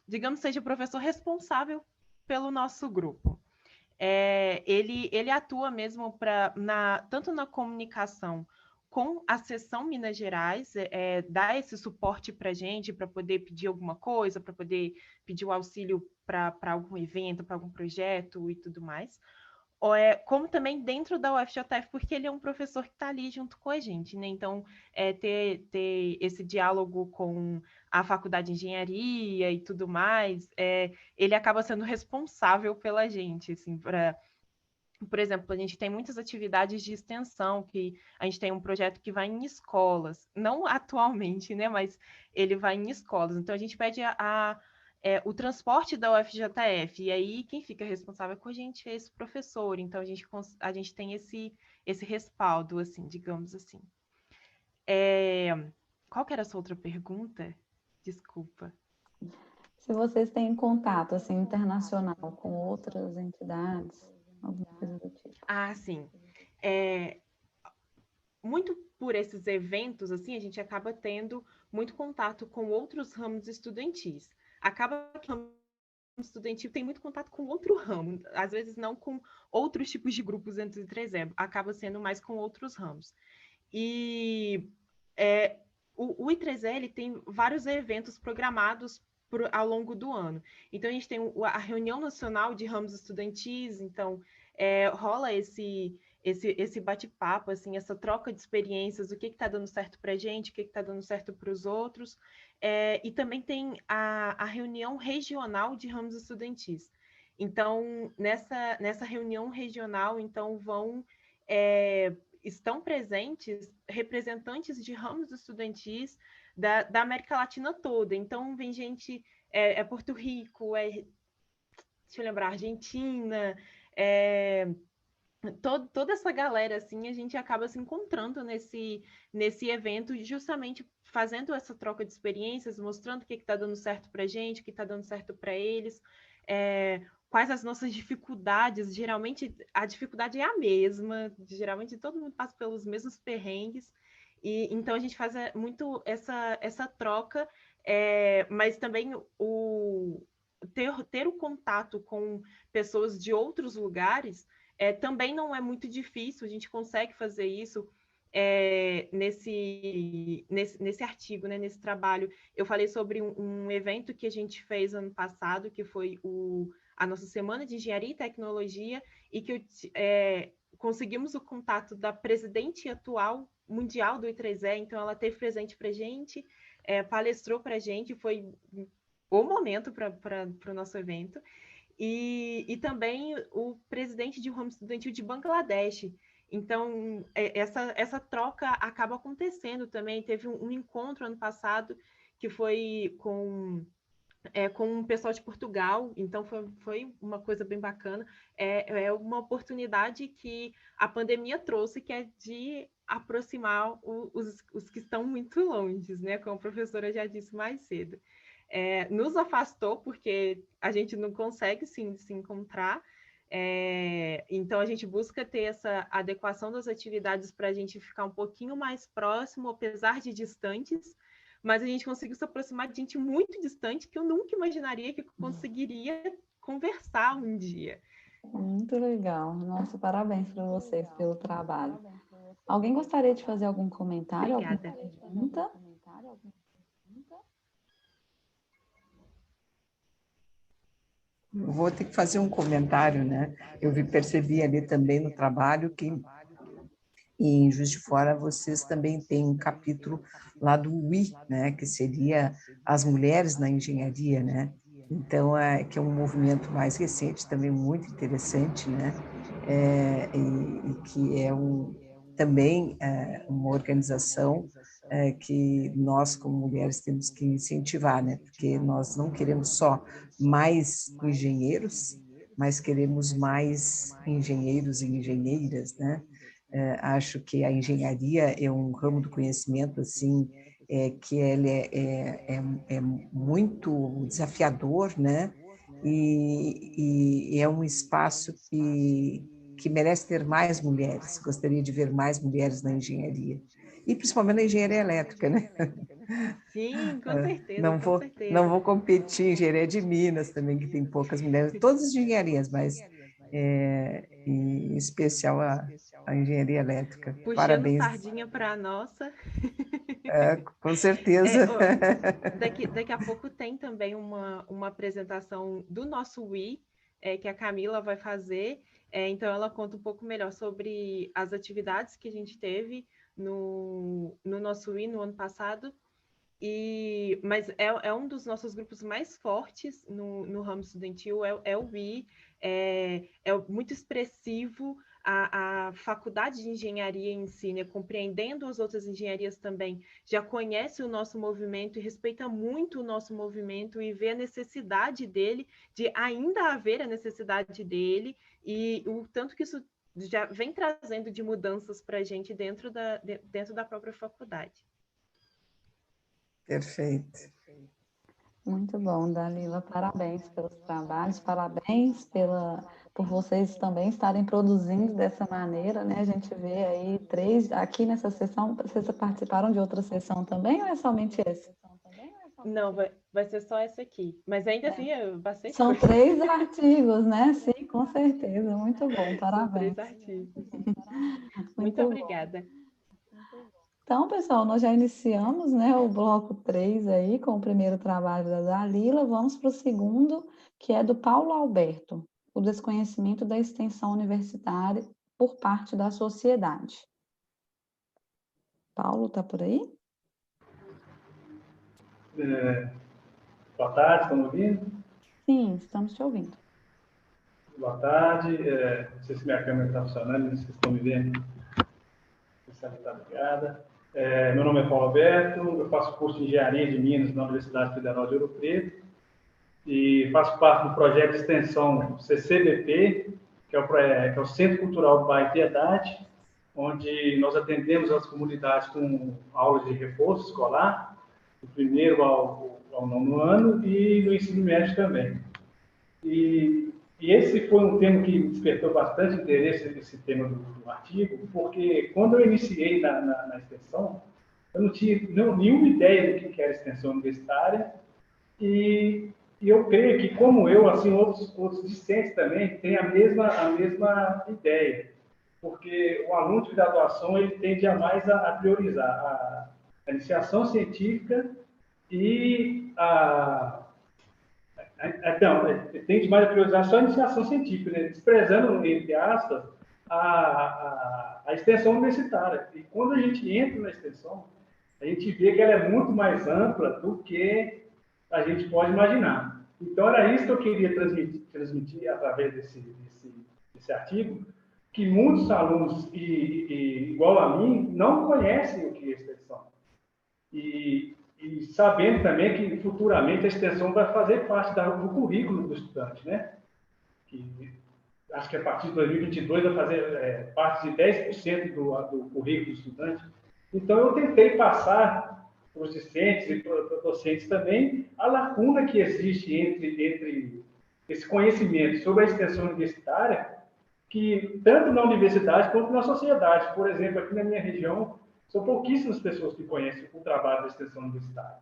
digamos, seja o professor responsável pelo nosso grupo. Ele atua mesmo tanto na comunicação com a seção Minas Gerais, dá esse suporte para a gente, para poder pedir alguma coisa, para poder pedir o auxílio para algum evento, para algum projeto e tudo mais. Como também dentro da UFJF, porque ele é um professor que está ali junto com a gente, né? Então, ter esse diálogo com a faculdade de engenharia e tudo mais, ele acaba sendo responsável pela gente, assim, por exemplo, a gente tem muitas atividades de extensão, que a gente tem um projeto que vai em escolas, não atualmente, né, mas ele vai em escolas. Então, a gente pede o transporte da UFJF, e aí quem fica responsável com a gente é esse professor. Então, a gente tem esse respaldo, assim, digamos assim. Qual que era a sua outra pergunta? Desculpa.
Se vocês têm contato, assim, internacional com outras entidades, alguma coisa do tipo.
Ah, sim. Muito por esses eventos, assim, a gente acaba tendo muito contato com outros ramos estudantis. Acaba que o ramo estudantil tem muito contato com outro ramo, às vezes não com outros tipos de grupos dentro do I3E, acaba sendo mais com outros ramos. E o I3E, ele tem vários eventos programados ao longo do ano. Então, a gente tem a reunião nacional de ramos estudantis, então rola esse bate-papo, assim, essa troca de experiências, o que está dando certo para a gente, o que está dando certo para os outros. E também tem a reunião regional de ramos estudantis. Então, nessa reunião regional, então, estão presentes representantes de ramos estudantis da América Latina toda. Então, vem gente, Porto Rico, deixa eu lembrar, Argentina, toda essa galera, assim, a gente acaba se encontrando nesse evento, justamente fazendo essa troca de experiências, mostrando o que está dando certo para a gente, o que está dando certo para eles, quais as nossas dificuldades. Geralmente, a dificuldade é a mesma, geralmente todo mundo passa pelos mesmos perrengues, e então a gente faz muito essa troca, mas também ter o contato com pessoas de outros lugares também não é muito difícil, a gente consegue fazer isso nesse artigo, né, nesse trabalho. Eu falei sobre um evento que a gente fez ano passado, que foi a nossa Semana de Engenharia e Tecnologia, e que conseguimos o contato da presidente atual mundial do I3E, então ela esteve presente para a gente, palestrou para a gente, foi o momento para o nosso evento. E também o presidente de um ramo estudantil de Bangladesh. Então, essa troca acaba acontecendo também. Teve um encontro ano passado que foi com o pessoal de Portugal, então foi uma coisa bem bacana. É uma oportunidade que a pandemia trouxe, que é de aproximar os que estão muito longe, né? Como a professora já disse mais cedo. Nos afastou, porque a gente não consegue se encontrar, então a gente busca ter essa adequação das atividades para a gente ficar um pouquinho mais próximo, apesar de distantes, mas a gente conseguiu se aproximar de gente muito distante, que eu nunca imaginaria que conseguiria conversar um dia.
Muito legal. Nossa, parabéns para vocês pelo trabalho. Alguém gostaria de fazer algum comentário?
Obrigada.
Alguma pergunta?
Eu vou ter que fazer um comentário, né? Eu percebi ali também no trabalho que em Juiz de Fora vocês também têm um capítulo lá do UI, né? Que seria as mulheres na engenharia, né? Então, que é um movimento mais recente, também muito interessante, né? E que é também uma organização que nós, como mulheres, temos que incentivar, né? Porque nós não queremos só mais engenheiros, mas queremos mais engenheiros e engenheiras, né? Acho que a engenharia é um ramo do conhecimento, assim, que ele é muito desafiador, né? E é um espaço que merece ter mais mulheres. Gostaria de ver mais mulheres na engenharia. E principalmente na engenharia elétrica, né?
Sim, com certeza,
Não
com
vou, não
certeza.
vou competir em engenharia de Minas também, que tem poucas mulheres, todas as engenharias, mas em especial a engenharia elétrica.
Puxando
Parabéns.
sardinha para a nossa.
Com certeza.
Daqui a pouco tem também uma apresentação do nosso Wii, que a Camila vai fazer. Então, ela conta um pouco melhor sobre as atividades que a gente teve no nosso Wii no ano passado. Mas é um dos nossos grupos mais fortes no ramo estudantil, é o Wii, é muito expressivo. A faculdade de engenharia em si, né, compreendendo as outras engenharias também, já conhece o nosso movimento e respeita muito o nosso movimento e vê a necessidade dele, de ainda haver a necessidade dele, e o tanto que isso já vem trazendo de mudanças para a gente dentro da própria faculdade.
Perfeito.
Muito bom, Dalila. Parabéns pelos trabalhos, parabéns por vocês também estarem produzindo dessa maneira, né? A gente vê aí 3, aqui nessa sessão, vocês participaram de outra sessão também ou é somente essa?
Não, vai ser só essa aqui. Mas ainda assim, é bastante
São
coisa.
3 artigos, né? Sim, com certeza. Muito bom, parabéns.
São 3 artigos. Muito
Muito
obrigada.
Então, pessoal, nós já iniciamos, né, o bloco 3 aí, com o primeiro trabalho da Dalila. Vamos para o segundo, que é do Paulo Alberto, o desconhecimento da extensão universitária por parte da sociedade. Paulo, está por aí?
Boa tarde, estão me ouvindo?
Sim, estamos te ouvindo.
Boa tarde, não sei se minha câmera está funcionando, vocês estão me vendo? Está ligada. Meu nome é Paulo Alberto, eu faço curso de Engenharia de Minas na Universidade Federal de Ouro Preto e faço parte do projeto de extensão CCBP, que é o Centro Cultural do Bairro Piedade, onde nós atendemos as comunidades com aulas de reforço escolar, do primeiro ao 9º ano e no ensino médio também. E esse foi um tema que despertou bastante interesse, esse tema do artigo, porque quando eu iniciei na extensão, eu não tinha nenhuma ideia do que era extensão universitária, e eu creio que, como eu, assim, outros discentes também têm a mesma ideia, porque o aluno de graduação ele tende a mais a priorizar a iniciação científica e tende mais a priorizar só a iniciação científica, né? Desprezando, entre aspas, a extensão universitária. E quando a gente entra na extensão, a gente vê que ela é muito mais ampla do que a gente pode imaginar. Então, era isso que eu queria transmitir através desse artigo, que muitos alunos, igual a mim, não conhecem o que é extensão. E sabendo também que futuramente a extensão vai fazer parte do currículo do estudante, né? Que acho que a partir de 2022 vai fazer parte de 10% do currículo do estudante. Então, eu tentei passar para os discentes e para os docentes também a lacuna que existe entre esse conhecimento sobre a extensão universitária, que tanto na universidade quanto na sociedade. Por exemplo, aqui na minha região, são pouquíssimas pessoas que conhecem o trabalho da extensão universitária.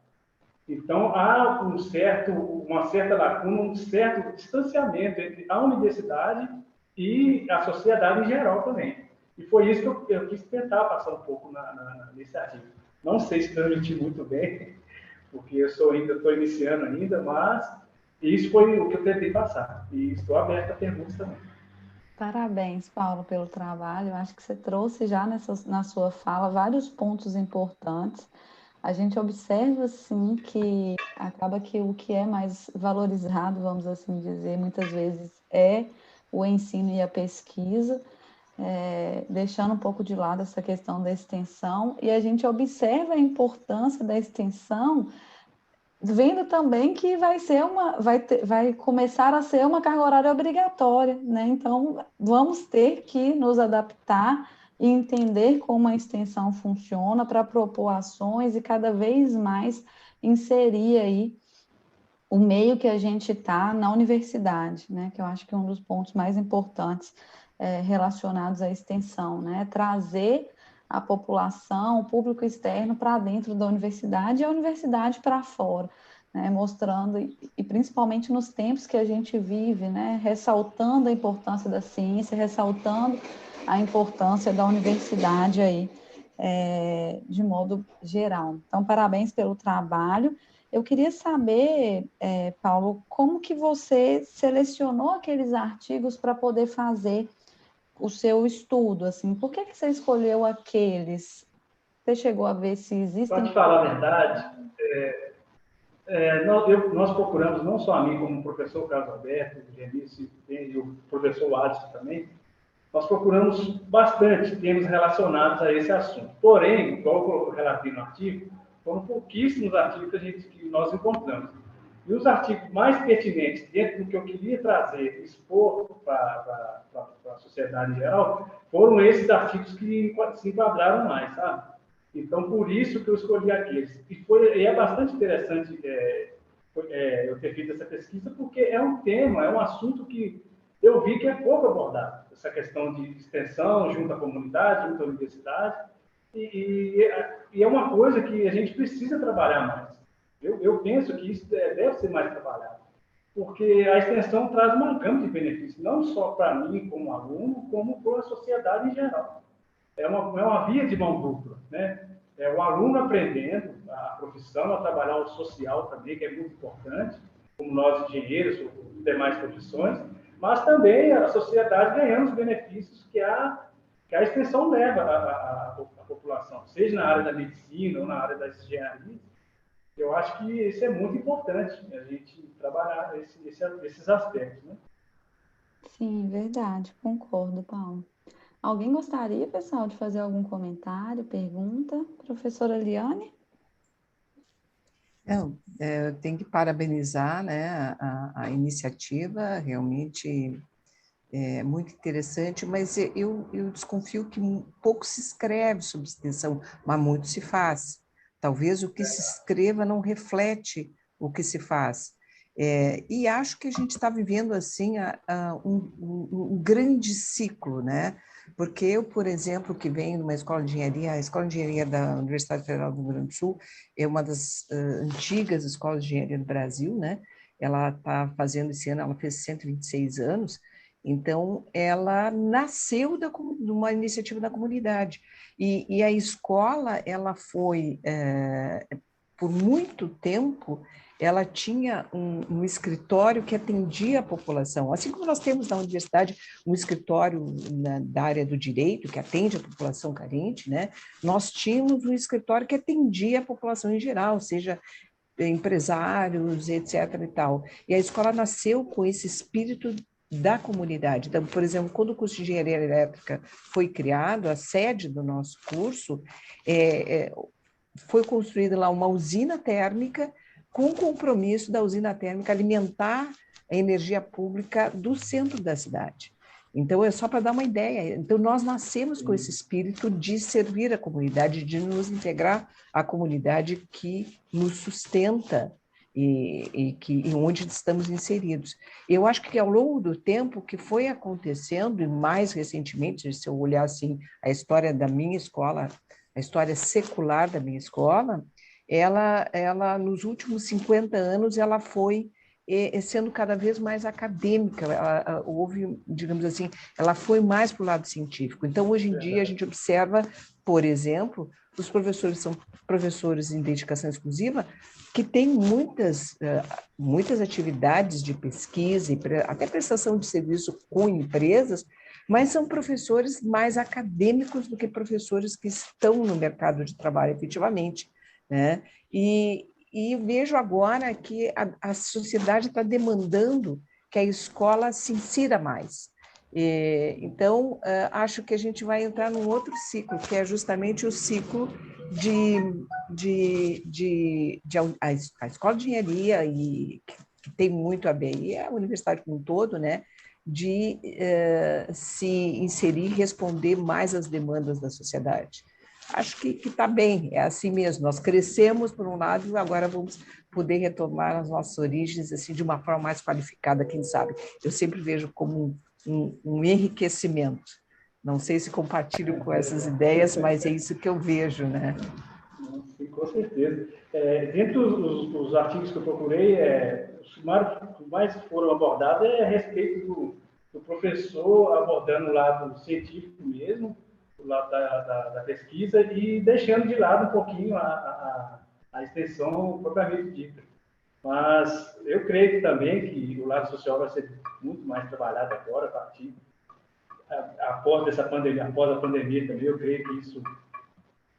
Então, há uma certa lacuna, um certo distanciamento entre a universidade e a sociedade em geral também. E foi isso que eu quis tentar passar um pouco nesse artigo. Não sei se transmiti muito bem, porque eu ainda estou iniciando ainda, mas isso foi o que eu tentei passar. E estou aberto a perguntas também.
Parabéns, Paulo, pelo trabalho. Eu acho que você trouxe já na sua fala vários pontos importantes. A gente observa, sim, que acaba que o que é mais valorizado, vamos assim dizer, muitas vezes é o ensino e a pesquisa, deixando um pouco de lado essa questão da extensão, e a gente observa a importância da extensão vendo também que vai começar a ser uma carga horária obrigatória, né? Então, vamos ter que nos adaptar e entender como a extensão funciona para propor ações e cada vez mais inserir aí o meio que a gente está na universidade, né? Que eu acho que é um dos pontos mais importantes relacionados à extensão, né? Trazer a população, o público externo para dentro da universidade e a universidade para fora, né? Mostrando, e principalmente nos tempos que a gente vive, né? Ressaltando a importância da ciência, ressaltando a importância da universidade aí, de modo geral. Então, parabéns pelo trabalho. Eu queria saber, Paulo, como que você selecionou aqueles artigos para poder fazer o seu estudo, assim, por que você escolheu aqueles? Você chegou a ver se existem...
Para te falar a verdade, nós procuramos, não só a mim, como o professor Carlos Alberto, o Genice e o professor Adson também, nós procuramos bastante temas relacionados a esse assunto. Porém, igual eu relatei no artigo, foram pouquíssimos artigos que nós encontramos. E os artigos mais pertinentes, dentro do que eu queria trazer, expor para a sociedade em geral, foram esses artigos que se enquadraram mais, sabe? Então, por isso que eu escolhi aqueles. E é bastante interessante eu ter feito essa pesquisa, porque é um tema, é um assunto que eu vi que é pouco abordado. Essa questão de extensão junto à comunidade, junto à universidade. E é uma coisa que a gente precisa trabalhar mais. Eu penso que isso deve ser mais trabalhado, porque a extensão traz uma gama de benefícios, não só para mim como aluno, como para a sociedade em geral. É uma via de mão dupla, né? É o aluno aprendendo a profissão, a trabalhar o social também, que é muito importante, como nós engenheiros ou demais profissões, mas também a sociedade ganhando os benefícios que a extensão leva à população, seja na área da medicina ou na área das engenharias. Eu acho que isso é muito importante, a gente trabalhar esses aspectos, né?
Sim, verdade, concordo, Paulo. Alguém gostaria, pessoal, de fazer algum comentário, pergunta? Professora Liane?
Eu tenho que parabenizar, né, a iniciativa, realmente é muito interessante, mas eu desconfio que pouco se escreve sobre extensão, mas muito se faz. Talvez o que se escreva não reflete o que se faz. E acho que a gente está vivendo assim um grande ciclo, né? Porque eu, por exemplo, que venho de uma escola de engenharia, a Escola de Engenharia da Universidade Federal do Rio Grande do Sul é uma das antigas escolas de engenharia do Brasil, né? Ela está fazendo esse ano, ela fez 126 anos, então ela nasceu de uma iniciativa da comunidade. E a escola, ela foi, por muito tempo, ela tinha um escritório que atendia a população. Assim como nós temos na universidade um escritório da área do direito, que atende a população carente, né? Nós tínhamos um escritório que atendia a população em geral, seja empresários, etc. e tal. E a escola nasceu com esse espírito da comunidade. Então, por exemplo, quando o curso de Engenharia Elétrica foi criado, a sede do nosso curso, foi construída lá uma usina térmica com o compromisso da usina térmica alimentar a energia pública do centro da cidade. Então, é só para dar uma ideia. Então, nós nascemos com esse espírito de servir a comunidade, de nos integrar à comunidade que nos sustenta e onde estamos inseridos. Eu acho que ao longo do tempo que foi acontecendo, e mais recentemente, se eu olhar assim a história da minha escola, a história secular da minha escola, ela nos últimos 50 anos, ela foi sendo cada vez mais acadêmica, houve, digamos assim, ela foi mais para o lado científico. Então, hoje em dia, a gente observa, por exemplo, os professores são professores em dedicação exclusiva, que têm muitas atividades de pesquisa e até prestação de serviço com empresas, mas são professores mais acadêmicos do que professores que estão no mercado de trabalho efetivamente, né? E vejo agora que a sociedade está demandando que a escola se insira mais. Então, acho que a gente vai entrar num outro ciclo, que é justamente o ciclo a Escola de Engenharia, e que tem muito a ver, e a universidade como um todo, né, de se inserir e responder mais às demandas da sociedade. Acho que está bem, é assim mesmo. Nós crescemos por um lado e agora vamos poder retomar as nossas origens assim, de uma forma mais qualificada, quem sabe. Eu sempre vejo como um enriquecimento. Não sei se compartilho com essas ideias, mas é isso que eu vejo, né?
Sim, com certeza. Dentre os artigos que eu procurei, os que mais foram abordados é a respeito do professor abordando o lado científico mesmo, o lado da pesquisa, e deixando de lado um pouquinho a extensão propriamente dita. Mas eu creio também que o lado social vai ser muito mais trabalhado agora, a partir após a pandemia também, eu creio que isso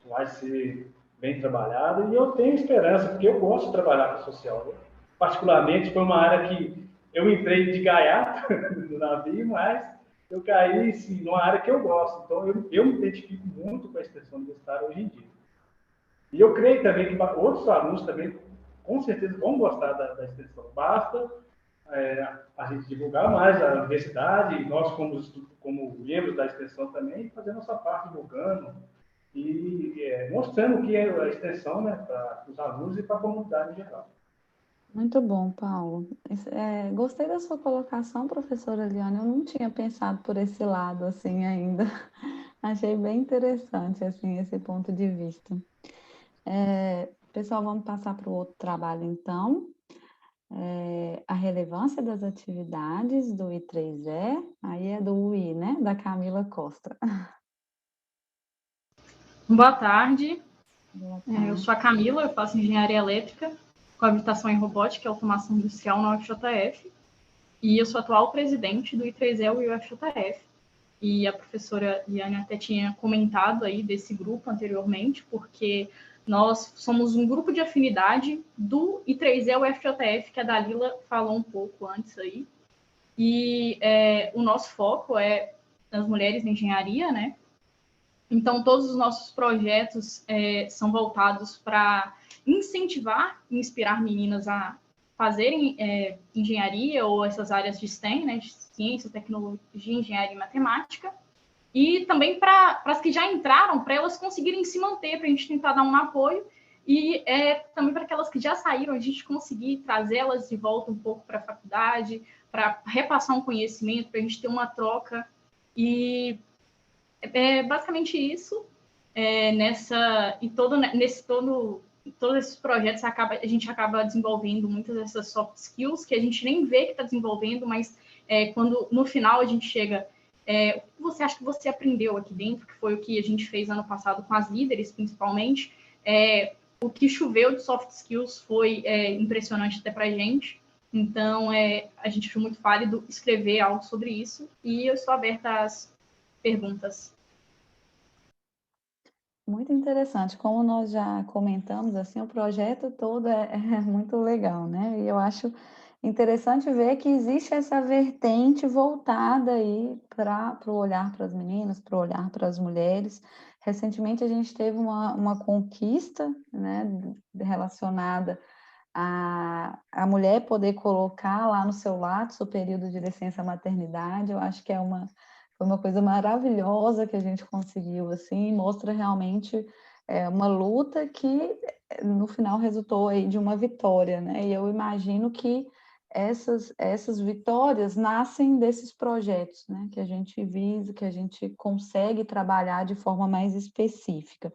vai ser bem trabalhado, e eu tenho esperança, porque eu gosto de trabalhar com social. Né? Particularmente, foi uma área que eu entrei de gaiato no navio, mas eu caí assim, numa área que eu gosto. Então, eu me identifico muito com a extensão universitária hoje em dia. E eu creio também que outros alunos também, com certeza, vão gostar da extensão. Basta a gente divulgar mais a universidade, e nós, como membros da extensão também, fazer nossa parte divulgando e mostrando o que é a extensão, né, para os alunos e para a comunidade em geral.
Muito bom, Paulo. Gostei da sua colocação, professora Eliane. Eu não tinha pensado por esse lado assim ainda. Achei bem interessante assim, esse ponto de vista. Pessoal, vamos passar para o outro trabalho, então. A relevância das atividades do I3E, aí é do UI, né? Da Camila Costa.
Boa tarde.
Boa tarde.
Eu sou a Camila, eu faço engenharia elétrica com habilitação em robótica e automação industrial na UFJF, e eu sou atual presidente do I3E e UFJF. E a professora Liane até tinha comentado aí desse grupo anteriormente, porque nós somos um grupo de afinidade do I3E UFJF, que a Dalila falou um pouco antes aí. E o nosso foco é nas mulheres na engenharia, né? Então, todos os nossos projetos são voltados para incentivar e inspirar meninas a fazerem engenharia ou essas áreas de STEM, né? De ciência, tecnologia, engenharia e matemática. E também para as que já entraram, para elas conseguirem se manter, para a gente tentar dar um apoio. E também para aquelas que já saíram, a gente conseguir trazê-las de volta um pouco para a faculdade, para repassar um conhecimento, para a gente ter uma troca. E basicamente isso. Todos esses projetos a gente acaba desenvolvendo muitas dessas soft skills que a gente nem vê que está desenvolvendo, mas quando no final a gente chega... o que você acha que você aprendeu aqui dentro, que foi o que a gente fez ano passado com as líderes, principalmente, o que choveu de soft skills foi impressionante até para a gente. Então, a gente achou muito válido escrever algo sobre isso, e eu estou aberta às perguntas.
Muito interessante. Como nós já comentamos, assim, o projeto todo é muito legal, né? E eu acho interessante ver que existe essa vertente voltada aí para o olhar para as meninas, para o olhar para as mulheres. Recentemente a gente teve uma conquista, né, relacionada a mulher poder colocar lá no seu Lattes o período de licença maternidade. Eu acho que foi uma coisa maravilhosa que a gente conseguiu, assim, mostra realmente uma luta que no final resultou aí de uma vitória, né? E eu imagino que essas vitórias nascem desses projetos, né? Que a gente visa, que a gente consegue trabalhar de forma mais específica.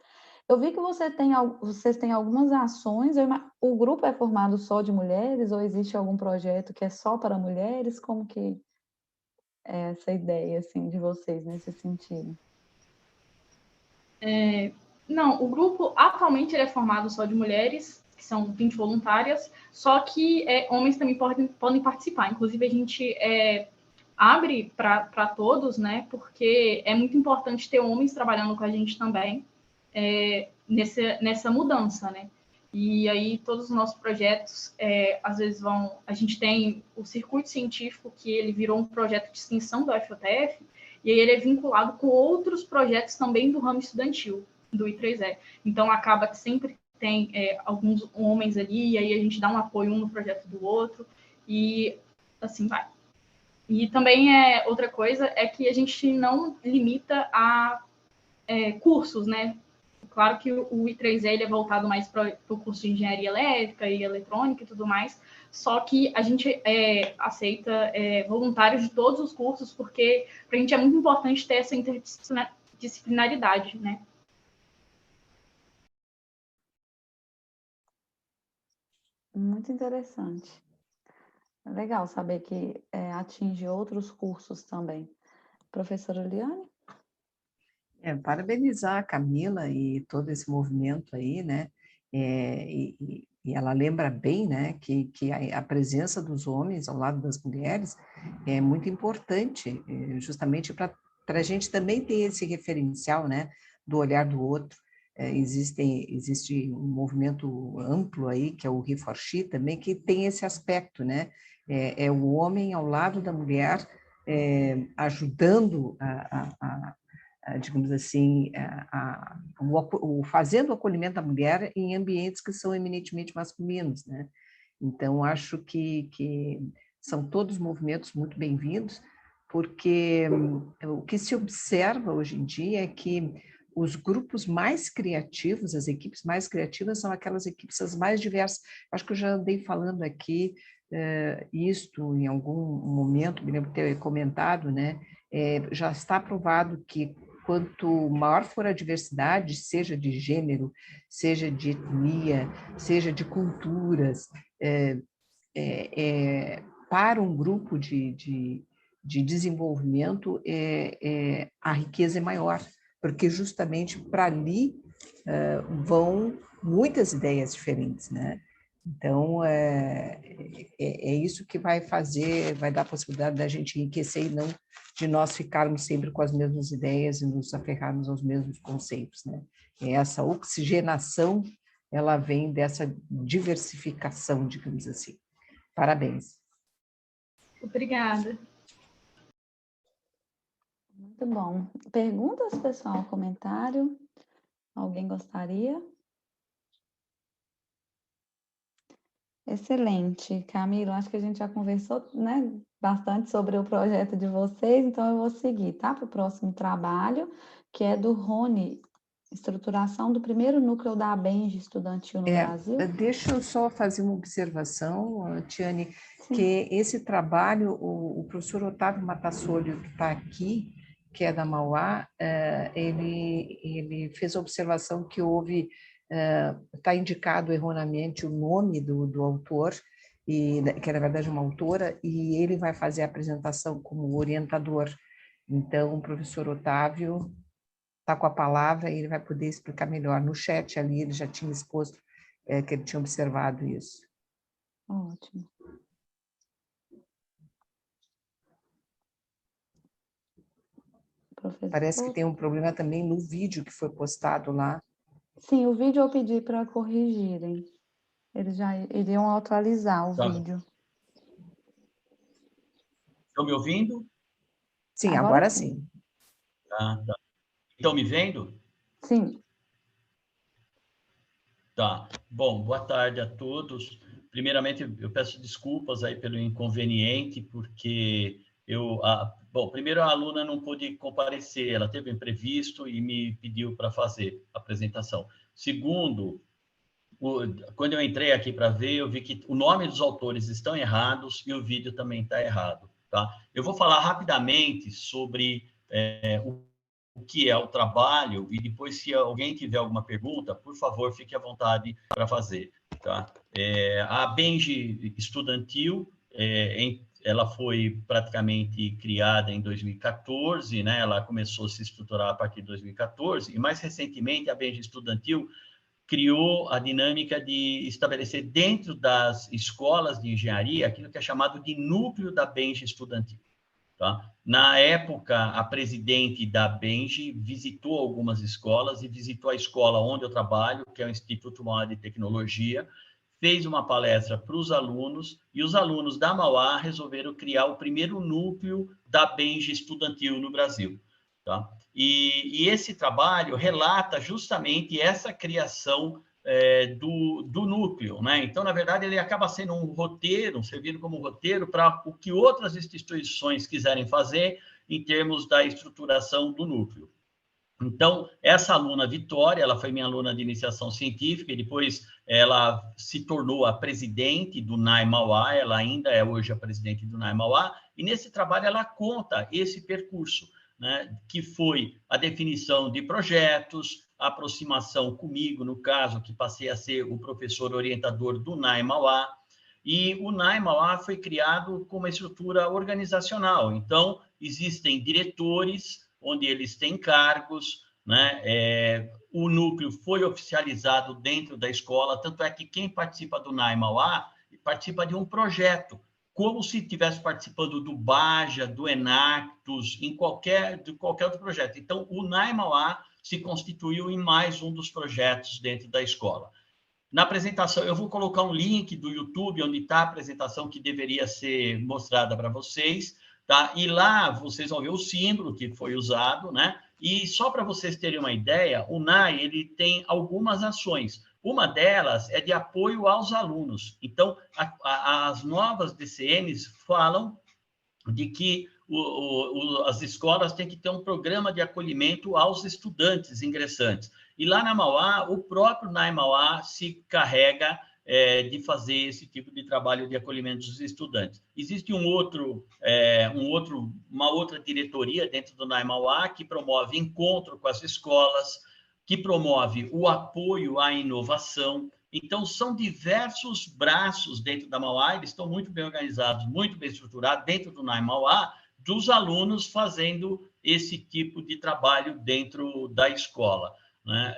Eu vi que vocês têm algumas ações. O grupo é formado só de mulheres ou existe algum projeto que é só para mulheres? Como que é essa ideia assim, de vocês nesse sentido?
Não, o grupo atualmente ele é formado só de mulheres, que são 20 voluntárias, só que homens também podem participar. Inclusive, a gente abre para todos, né? Porque é muito importante ter homens trabalhando com a gente também nessa mudança, né? E aí todos os nossos projetos, às vezes a gente tem o circuito científico, que ele virou um projeto de extensão do UFJF, e aí ele é vinculado com outros projetos também do ramo estudantil. do I3E. Então, acaba que sempre tem alguns homens ali, e aí a gente dá um apoio um no projeto do outro, e assim vai. E também outra coisa é que a gente não limita a cursos, né? Claro que o I3E ele é voltado mais para o curso de engenharia elétrica e eletrônica e tudo mais, só que a gente aceita voluntários de todos os cursos, porque para a gente é muito importante ter essa interdisciplinaridade, né?
Muito interessante. É legal saber que atinge outros cursos também. Professora Liane?
Parabenizar a Camila e todo esse movimento aí, né? E ela lembra bem, né, que a presença dos homens ao lado das mulheres é muito importante, justamente para a gente também ter esse referencial, né, do olhar do outro. Existe um movimento amplo aí, que é o He4She também, que tem esse aspecto, né? É o homem ao lado da mulher, ajudando digamos assim, fazendo o acolhimento da mulher em ambientes que são eminentemente masculinos, né? Então, acho que são todos movimentos muito bem-vindos, porque o que se observa hoje em dia é que os grupos mais criativos, as equipes mais criativas, são aquelas equipes as mais diversas. Acho que eu já andei falando aqui isto em algum momento, me lembro de ter comentado, né? Já está provado que quanto maior for a diversidade, seja de gênero, seja de etnia, seja de culturas, para um grupo de desenvolvimento, a riqueza é maior, porque justamente para ali vão muitas ideias diferentes, né? Então, é isso que vai dar a possibilidade da gente enriquecer e não de nós ficarmos sempre com as mesmas ideias e nos aferrarmos aos mesmos conceitos, né? Essa oxigenação, ela vem dessa diversificação, digamos assim. Parabéns.
Obrigada.
Muito bom. Perguntas, pessoal? Comentário? Alguém gostaria? Excelente, Camila. Acho que a gente já conversou, né, bastante sobre o projeto de vocês, então eu vou seguir, tá? Para o próximo trabalho, que é do Rony, estruturação do primeiro núcleo da ABENGE estudantil no Brasil.
Deixa eu só fazer uma observação, Tiane, que esse trabalho, o professor Otávio Matassolio, que está aqui, que é da Mauá, ele fez a observação que houve, está indicado erroneamente o nome do autor, que na verdade é uma autora, e ele vai fazer a apresentação como orientador. Então, o professor Otávio está com a palavra e ele vai poder explicar melhor. No chat ali, ele já tinha exposto que ele tinha observado isso.
Ótimo. Professor.
Parece que tem um problema também no vídeo que foi postado lá.
Sim, o vídeo eu pedi para corrigirem. Eles já iriam atualizar o vídeo.
Estão me ouvindo?
Sim, agora sim.
Tá. Estão me vendo?
Sim.
Tá. Bom, boa tarde a todos. Primeiramente, eu peço desculpas aí pelo inconveniente, porque bom, primeiro a aluna não pôde comparecer, ela teve um imprevisto e me pediu para fazer a apresentação. Segundo, quando eu entrei aqui para ver, eu vi que o nome dos autores estão errados e o vídeo também está errado, tá? Eu vou falar rapidamente sobre o que é o trabalho e depois, se alguém tiver alguma pergunta, por favor, fique à vontade para fazer, tá? A ABENGE estudantil, ela foi praticamente criada em 2014, né? Ela começou a se estruturar a partir de 2014, e mais recentemente a ABENGE estudantil criou a dinâmica de estabelecer dentro das escolas de engenharia aquilo que é chamado de núcleo da ABENGE estudantil. Tá? Na época, a presidente da ABENGE visitou algumas escolas e visitou a escola onde eu trabalho, que é o Instituto Mauá de Tecnologia, fez uma palestra para os alunos, e os alunos da Mauá resolveram criar o primeiro núcleo da ABENGE estudantil no Brasil. tá? E esse trabalho relata justamente essa criação do núcleo, né? Então, na verdade, ele acaba sendo um roteiro, servindo como roteiro para o que outras instituições quiserem fazer em termos da estruturação do núcleo. Então, essa aluna Vitória, ela foi minha aluna de iniciação científica e depois ela se tornou a presidente do NAI Mauá, ela ainda é hoje a presidente do NAI Mauá, e nesse trabalho ela conta esse percurso, né, que foi a definição de projetos, a aproximação comigo, no caso, que passei a ser o professor orientador do NAI Mauá, e o NAI Mauá foi criado com uma estrutura organizacional, então existem diretores, onde eles têm cargos, né? O núcleo foi oficializado dentro da escola, tanto é que quem participa do NAI Mauá participa de um projeto, como se estivesse participando do BAJA, do Enactus, de qualquer outro projeto. Então, o NAI Mauá se constituiu em mais um dos projetos dentro da escola. Na apresentação, eu vou colocar um link do YouTube, onde está a apresentação que deveria ser mostrada para vocês, tá? E lá vocês vão ver o símbolo que foi usado, né? E só para vocês terem uma ideia, o NAI ele tem algumas ações. Uma delas é de apoio aos alunos. Então, as novas DCNs falam de que as escolas têm que ter um programa de acolhimento aos estudantes ingressantes. E lá na Mauá, o próprio NAI Mauá se carrega de fazer esse tipo de trabalho de acolhimento dos estudantes. Existe uma outra diretoria dentro do NAI Mauá que promove encontro com as escolas, que promove o apoio à inovação. Então, são diversos braços dentro da Mauá, eles estão muito bem organizados, muito bem estruturados dentro do NAI Mauá, dos alunos fazendo esse tipo de trabalho dentro da escola, né?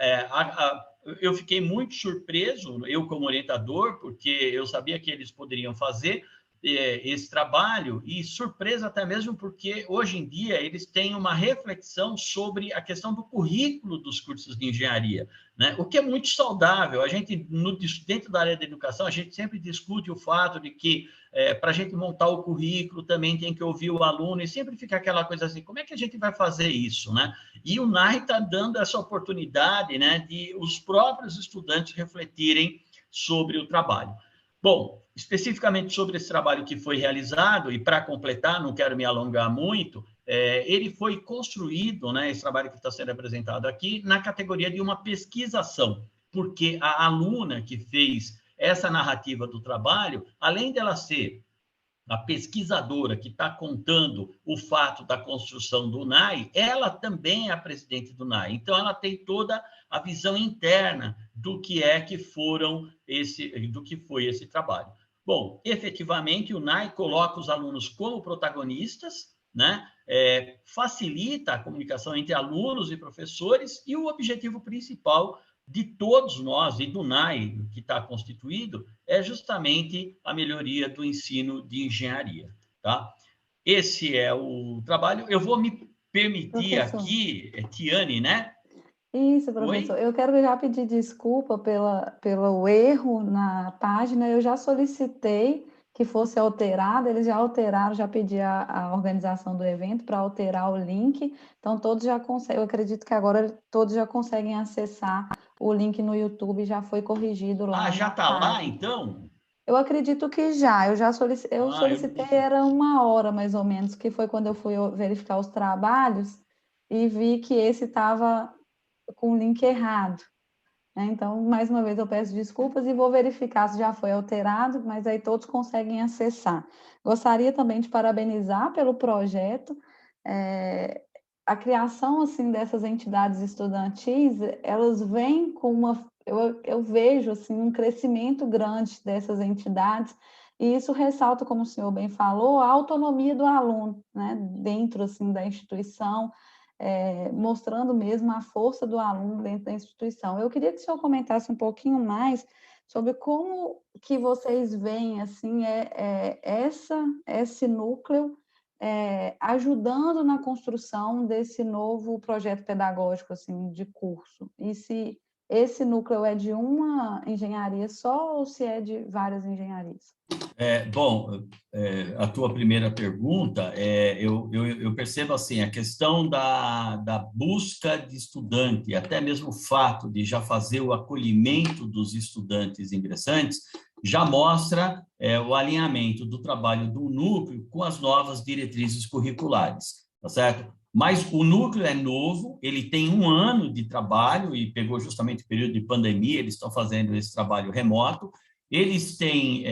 Eu fiquei muito surpreso, eu como orientador, porque eu sabia que eles poderiam fazer esse trabalho, e surpresa até mesmo porque, hoje em dia, eles têm uma reflexão sobre a questão do currículo dos cursos de engenharia, né? O que é muito saudável. A gente, dentro da área da educação, a gente sempre discute o fato de que, para a gente montar o currículo, também tem que ouvir o aluno, e sempre fica aquela coisa assim, como é que a gente vai fazer isso, né? E o NAI está dando essa oportunidade, né, de os próprios estudantes refletirem sobre o trabalho. Bom, especificamente sobre esse trabalho que foi realizado, e para completar, não quero me alongar muito, ele foi construído, né, esse trabalho que está sendo apresentado aqui, na categoria de uma pesquisação, porque a aluna que fez essa narrativa do trabalho, além dela ser a pesquisadora que está contando o fato da construção do NAI, ela também é a presidente do NAI. Então, ela tem toda a visão interna do que foi esse trabalho. Bom, efetivamente, o NAI coloca os alunos como protagonistas, né? Facilita a comunicação entre alunos e professores, e o objetivo principal de todos nós e do NAI, que está constituído, é justamente a melhoria do ensino de engenharia, tá? Esse é o trabalho. Eu vou me permitir aqui, Tiane, né?
Isso, professor. Oi? Eu quero já pedir desculpa pelo erro na página. Eu já solicitei que fosse alterado, eles já alteraram, já pedi a organização do evento para alterar o link. Então, todos já conseguem, eu acredito que agora todos já conseguem acessar o link no YouTube, já foi corrigido lá.
Ah, já está lá, então?
Eu acredito que já. Eu solicitei, era 1 hora mais ou menos, que foi quando eu fui verificar os trabalhos e vi que esse estava com o link errado. Então, mais uma vez, eu peço desculpas e vou verificar se já foi alterado, mas aí todos conseguem acessar. Gostaria também de parabenizar pelo projeto. A criação assim, dessas entidades estudantis, elas vêm com eu vejo assim, um crescimento grande dessas entidades, e isso ressalta, como o senhor bem falou, a autonomia do aluno, né, dentro assim, da instituição, mostrando mesmo a força do aluno dentro da instituição. Eu queria que o senhor comentasse um pouquinho mais sobre como que vocês veem assim, esse núcleo ajudando na construção desse novo projeto pedagógico assim, de curso. E se esse núcleo é de uma engenharia só ou se é de várias engenharias?
A tua primeira pergunta, eu percebo assim, a questão da busca de estudante, até mesmo o fato de já fazer o acolhimento dos estudantes ingressantes, já mostra o alinhamento do trabalho do núcleo com as novas diretrizes curriculares, tá certo? Mas o núcleo é novo, ele tem 1 ano de trabalho e pegou justamente o período de pandemia, eles estão fazendo esse trabalho remoto. Eles têm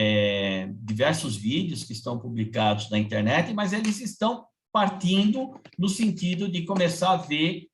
diversos vídeos que estão publicados na internet, mas eles estão partindo no sentido de começar a ver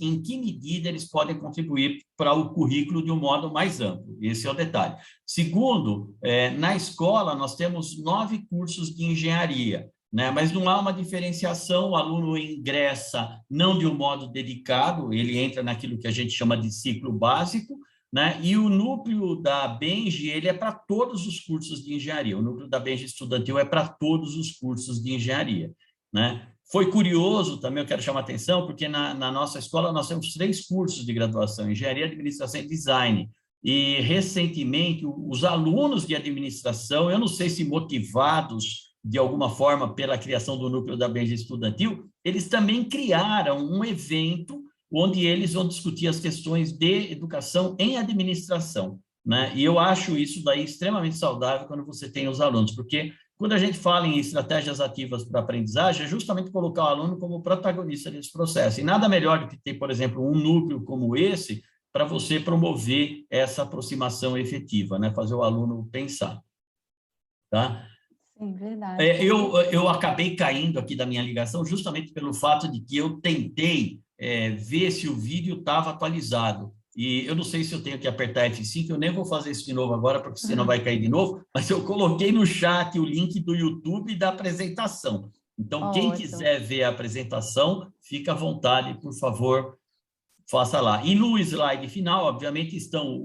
em que medida eles podem contribuir para o currículo de um modo mais amplo. Esse é o detalhe. Segundo, na escola nós temos 9 cursos de engenharia, né? Mas não há uma diferenciação, o aluno ingressa não de um modo dedicado, ele entra naquilo que a gente chama de ciclo básico, né? E o núcleo da Benji, ele é para todos os cursos de engenharia. O núcleo da Benji estudantil é para todos os cursos de engenharia, né? Foi curioso também, eu quero chamar a atenção, porque na nossa escola nós temos 3 cursos de graduação, engenharia, administração e design. E, recentemente, os alunos de administração, eu não sei se motivados de alguma forma pela criação do núcleo da Benji estudantil, eles também criaram um evento onde eles vão discutir as questões de educação em administração, né? E eu acho isso daí extremamente saudável quando você tem os alunos, porque quando a gente fala em estratégias ativas para aprendizagem, é justamente colocar o aluno como protagonista desse processo. E nada melhor do que ter, por exemplo, um núcleo como esse para você promover essa aproximação efetiva, né? Fazer o aluno pensar, tá?
Sim, verdade.
Eu acabei caindo aqui da minha ligação justamente pelo fato de que eu tentei ver se o vídeo estava atualizado. E eu não sei se eu tenho que apertar F5, eu nem vou fazer isso de novo agora, porque senão vai cair de novo, mas eu coloquei no chat o link do YouTube da apresentação. Então, quem quiser ver a apresentação, fica à vontade, por favor, faça lá. E no slide final, obviamente, estão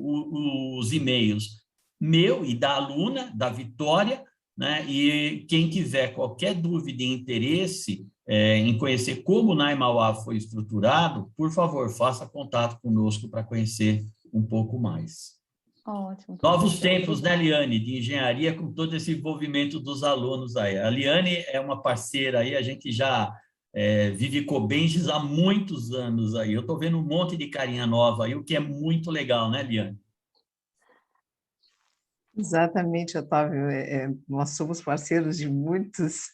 os e-mails meu e da aluna, da Vitória, né? E quem tiver qualquer dúvida e interesse em conhecer como o NAI Mauá foi estruturado, por favor, faça contato conosco para conhecer um pouco mais.
Ótimo.
Novos tempos, né, Liane, de engenharia, com todo esse envolvimento dos alunos aí. A Liane é uma parceira aí, a gente já vive Cobenges há muitos anos aí. Eu estou vendo um monte de carinha nova aí, o que é muito legal, né, Liane?
Exatamente, Otávio. Nós somos parceiros de muitos,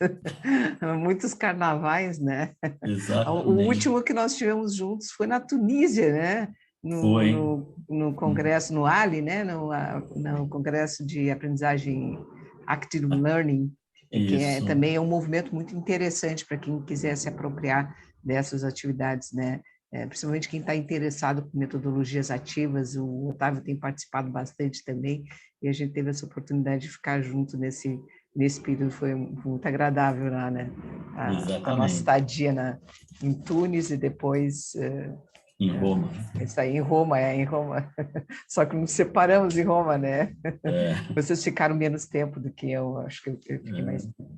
muitos carnavais, né?
Exatamente.
O último que nós tivemos juntos foi na Tunísia, né? No congresso, no ALI, né? No congresso de aprendizagem Active Learning, que também é um movimento muito interessante para quem quiser se apropriar dessas atividades, né? Principalmente quem está interessado com metodologias ativas. O Otávio tem participado bastante também, e a gente teve essa oportunidade de ficar junto nesse período, foi muito agradável lá, né? A nossa estadia em Tunis e depois...
em Roma.
Isso aí, em Roma. Só que nos separamos em Roma, né? Vocês ficaram menos tempo do que eu, acho que eu fiquei mais tempo.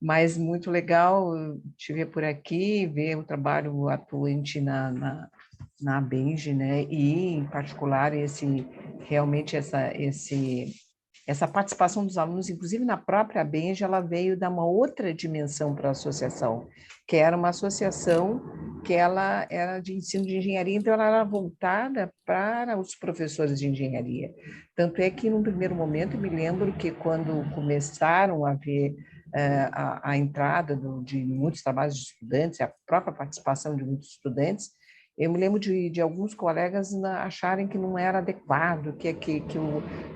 Mas muito legal te ver por aqui, ver o trabalho atuante na Benji, né? E, em particular, realmente essa participação dos alunos, inclusive na própria Benji, ela veio dar uma outra dimensão para a associação, que era uma associação que ela era de ensino de engenharia, então ela era voltada para os professores de engenharia. Tanto é que, num primeiro momento, eu me lembro que quando começaram a ver a entrada de muitos trabalhos de estudantes, a própria participação de muitos estudantes, eu me lembro de alguns colegas acharem que não era adequado, que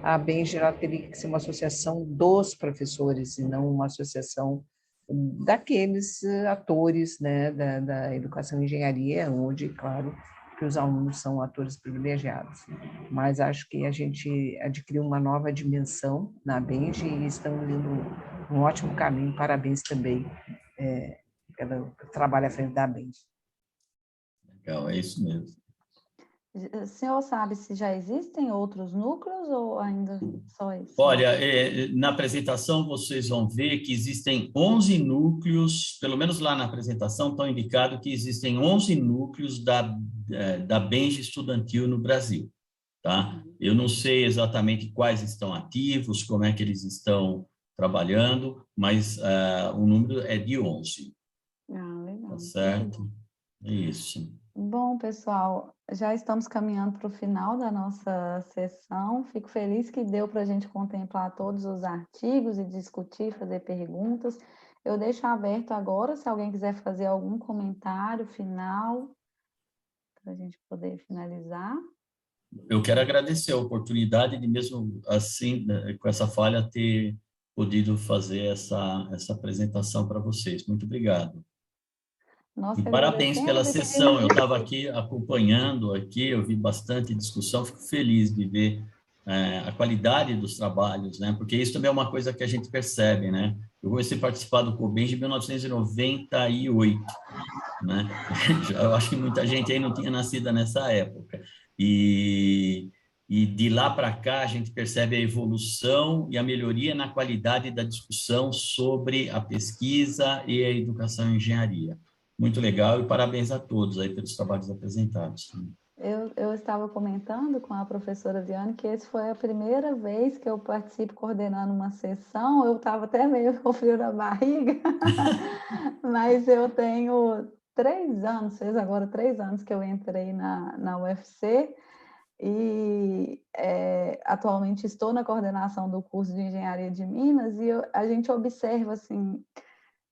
a Benji teria que ser uma associação dos professores e não uma associação daqueles atores, né, da educação e engenharia, onde, claro, que os alunos são atores privilegiados. Mas acho que a gente adquiriu uma nova dimensão na Benji e estamos indo um ótimo caminho. Parabéns também pelo trabalho à frente da Benji.
Legal, é isso mesmo.
O senhor sabe se já existem outros núcleos ou ainda só esse?
Olha, na apresentação vocês vão ver que existem 11 núcleos, pelo menos lá na apresentação estão indicado que existem 11 núcleos da Benji estudantil no Brasil, tá? Eu não sei exatamente quais estão ativos, como é que eles estão trabalhando, mas o número é de 11.
Ah, legal.
Tá certo? Isso.
Bom, pessoal, já estamos caminhando para o final da nossa sessão. Fico feliz que deu para a gente contemplar todos os artigos e discutir, fazer perguntas. Eu deixo aberto agora, se alguém quiser fazer algum comentário final, para a gente poder finalizar.
Eu quero agradecer a oportunidade de, mesmo assim, com essa falha, ter podido fazer essa apresentação para vocês. Muito obrigado.
Nós
E
que
parabéns pela
agradecemos e
sessão. Eu
pedimos
estava aqui acompanhando, eu vi bastante discussão, fico feliz de ver a qualidade dos trabalhos, né? Porque isso também é uma coisa que a gente percebe, né? Eu comecei a participar do COBENJ em 1998, né? Eu acho que muita gente aí não tinha nascido nessa época. E de lá para cá a gente percebe a evolução e a melhoria na qualidade da discussão sobre a pesquisa e a educação em engenharia. Muito legal e parabéns a todos aí pelos trabalhos apresentados.
Eu estava comentando com a professora Viane que essa foi a primeira vez que eu participo coordenando uma sessão. Eu estava até meio com frio na barriga, mas eu tenho 3 anos, fez agora 3 anos que eu entrei na UFC e atualmente estou na coordenação do curso de Engenharia de Minas e a gente observa assim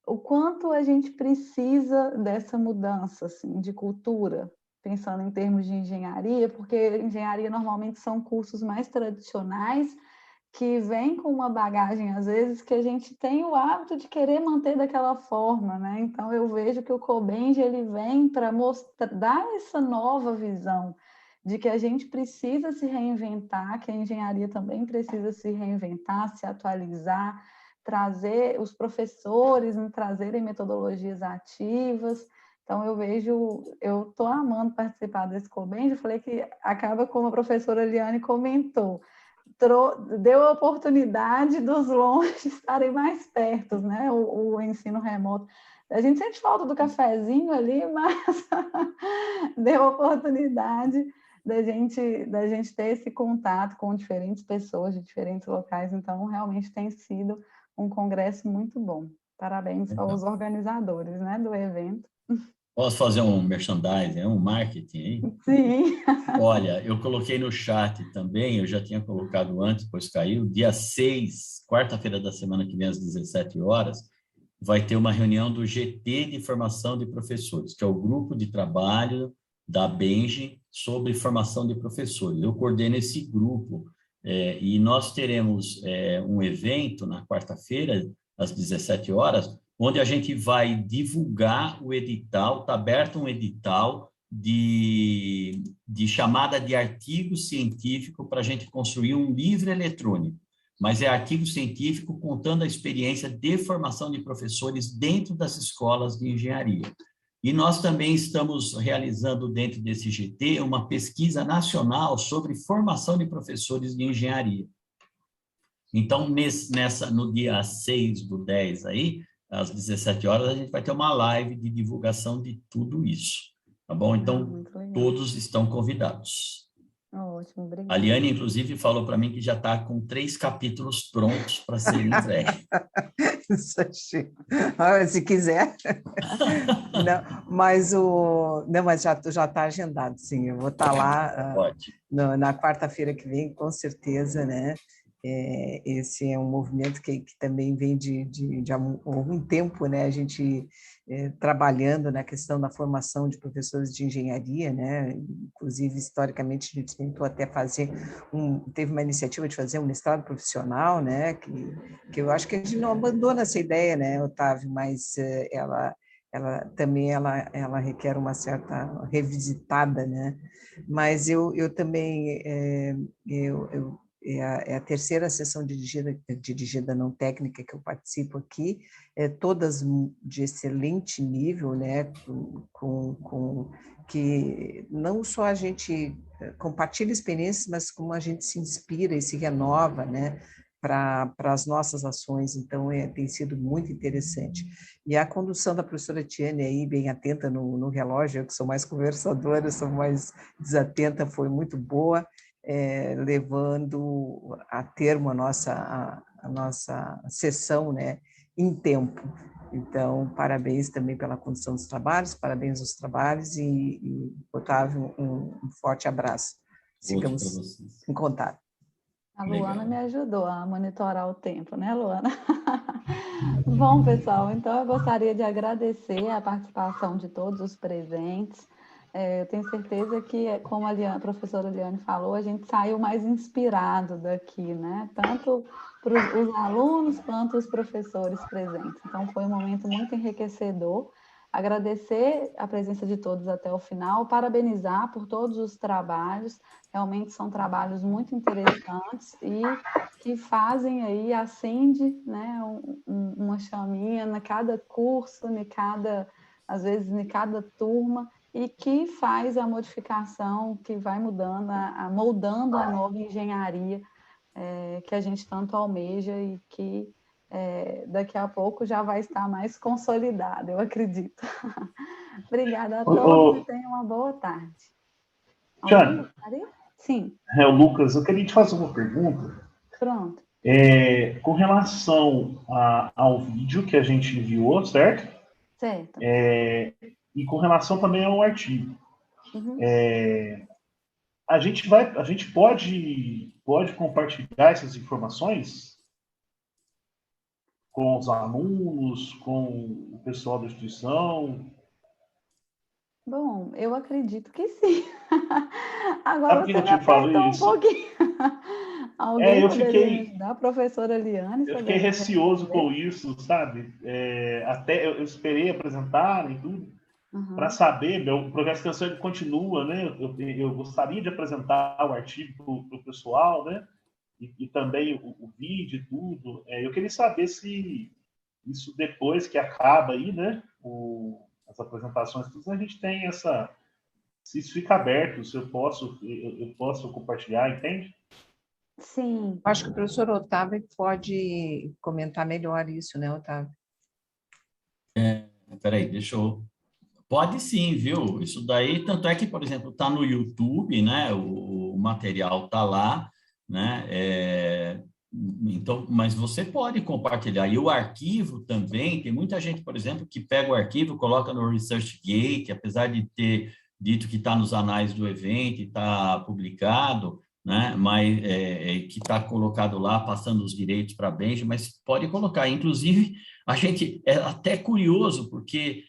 o quanto a gente precisa dessa mudança assim, de cultura, pensando em termos de engenharia, porque engenharia normalmente são cursos mais tradicionais que vêm com uma bagagem, às vezes, que a gente tem o hábito de querer manter daquela forma, né? Então, eu vejo que o COBENJ, ele vem para dar essa nova visão de que a gente precisa se reinventar, que a engenharia também precisa se reinventar, se atualizar, trazer os professores, trazerem metodologias ativas. Então, eu estou amando participar desse COBENJ. Eu falei que acaba como a professora Liane comentou, deu a oportunidade dos longe estarem mais perto, né? O ensino remoto. A gente sente falta do cafezinho ali, mas deu a oportunidade da gente ter esse contato com diferentes pessoas de diferentes locais. Então, realmente tem sido um congresso muito bom. Parabéns aos organizadores, né, do evento.
Posso fazer um merchandising, um marketing aí?
Sim.
Olha, eu coloquei no chat também, eu já tinha colocado antes, depois caiu, dia 6, quarta-feira da semana que vem, às 17 horas, vai ter uma reunião do GT de Formação de Professores, que é o grupo de trabalho da BENJ sobre formação de professores. Eu coordeno esse grupo e nós teremos um evento na quarta-feira, às 17 horas, onde a gente vai divulgar o edital, está aberto um edital de chamada de artigo científico para a gente construir um livro eletrônico, mas é artigo científico contando a experiência de formação de professores dentro das escolas de engenharia. E nós também estamos realizando dentro desse GT uma pesquisa nacional sobre formação de professores de engenharia. Então, no dia 6/10 aí, às 17 horas, a gente vai ter uma live de divulgação de tudo isso, tá bom? Então, todos estão convidados.
Ótimo, obrigada.
A Liane, inclusive, falou para mim que já está com 3 capítulos prontos para serem entregues.
Se quiser. Mas já está agendado, sim. Eu vou estar lá na quarta-feira que vem, com certeza, né? Esse é um movimento que também vem de algum tempo, né? A gente trabalhando na questão da formação de professores de engenharia, né? Inclusive, historicamente, a gente tentou até teve uma iniciativa de fazer um mestrado profissional, né? Que eu acho que a gente não abandona essa ideia, né, Otávio? Mas ela também requer uma certa revisitada, né? Mas eu também é a terceira sessão dirigida não técnica que eu participo aqui, todas de excelente nível, né, que não só a gente compartilha experiências, mas como a gente se inspira e se renova, né, para as nossas ações. Então, tem sido muito interessante. E a condução da professora Tiane aí, bem atenta no relógio, eu que sou mais conversadora, sou mais desatenta, foi muito boa. levando a termo a nossa sessão, né, em tempo. Então, parabéns também pela condução dos trabalhos, parabéns aos trabalhos e Otávio, um forte abraço. Sigamos em contato.
A Luana me ajudou a monitorar o tempo, né, Luana? Bom, pessoal, então eu gostaria de agradecer a participação de todos os presentes. Eu tenho certeza que, como a professora Eliane falou, a gente saiu mais inspirado daqui, né? Tanto para os alunos quanto os professores presentes. Então, foi um momento muito enriquecedor. Agradecer a presença de todos até o final, parabenizar por todos os trabalhos. Realmente são trabalhos muito interessantes e que fazem aí, acende, né, uma chaminha em cada curso, às vezes em cada turma, e que faz a modificação, que vai mudando, moldando a nova engenharia que a gente tanto almeja e que daqui a pouco já vai estar mais consolidada, eu acredito. Obrigada a todos e tenham uma boa tarde.
Tiane,
sim.
Lucas, eu queria te fazer uma pergunta.
Pronto.
Com relação ao vídeo que a gente enviou, certo?
Certo.
E com relação também ao artigo.
Uhum.
A gente pode compartilhar essas informações com os alunos, com o pessoal da instituição?
Bom, eu acredito que sim. Agora você me
apertou
um pouquinho. Alguém
eu
poderia
fiquei...
me ajudar? A professora Eliane?
Eu fiquei receoso com isso, sabe? Até eu esperei apresentar e tudo, para saber, meu projeto de extensão ele continua, né? Eu gostaria de apresentar o artigo para o pessoal, né? E também o vídeo e tudo. Eu queria saber se isso depois que acaba aí, né? As apresentações, tudo, a gente tem essa... Se isso fica aberto, se eu posso compartilhar, entende?
Sim.
Acho que o professor Otávio pode comentar melhor isso, né, Otávio?
Peraí, deixa eu... Pode sim, viu? Isso daí, tanto é que, por exemplo, está no YouTube, né? O material está lá, né? Então, mas você pode compartilhar. E o arquivo também, tem muita gente, por exemplo, que pega o arquivo, coloca no ResearchGate, apesar de ter dito que está nos anais do evento, está publicado, né? Mas que está colocado lá, passando os direitos para a Benji, mas pode colocar. Inclusive, a gente é até curioso, porque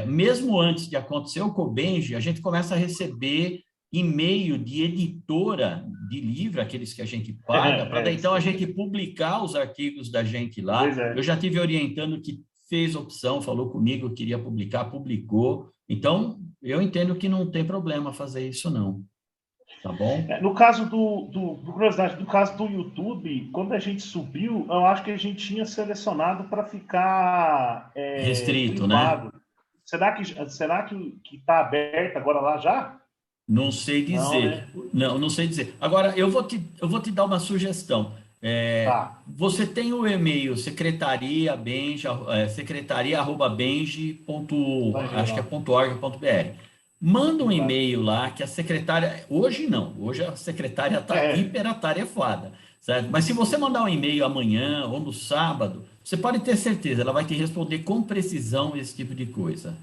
mesmo antes de acontecer o Cobenji, a gente começa a receber e-mail de editora de livro, aqueles que a gente paga, para então a gente publicar os artigos da gente lá. Eu já tive orientando que fez opção, falou comigo, queria publicar, publicou. Então, eu entendo que não tem problema fazer isso, não. Tá bom?
No caso curiosidade, no caso do YouTube, quando a gente subiu, eu acho que a gente tinha selecionado para ficar
restrito,
privado.
né?
Será que está aberto agora lá já?
Não sei dizer. Não sei dizer. Agora, eu vou te dar uma sugestão. Você tem o e-mail secretaria@benji.org.br. Manda um e-mail lá que a secretária... Hoje não. Hoje a secretária está hiperatarefada. Certo? Mas se você mandar um e-mail amanhã ou no sábado, você pode ter certeza, ela vai te responder com precisão esse tipo de coisa.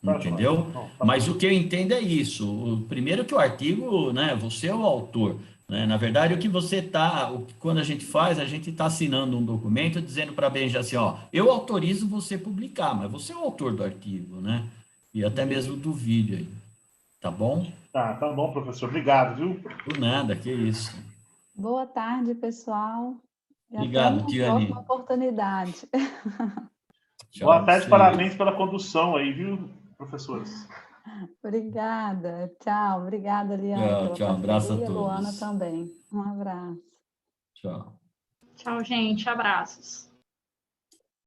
Entendeu? Mas o que eu entendo é isso. Primeiro que o artigo, né, você é o autor. Né? Na verdade, o que você está... Quando a gente faz, a gente está assinando um documento dizendo para a Benji assim, ó, eu autorizo você publicar, mas você é o autor do artigo, né? E até mesmo do vídeo aí. Tá bom?
Tá bom, professor. Obrigado, viu?
Por nada, que isso.
Boa tarde, pessoal. E
obrigado,
até uma
Tiane.
próxima oportunidade.
Tchau,
boa tarde, parabéns pela condução aí, viu, professores?
Obrigada. Tchau. Obrigada, Liane.
Tchau. Abraço a todos.
Luana também. Um abraço.
Tchau.
Tchau, gente. Abraços.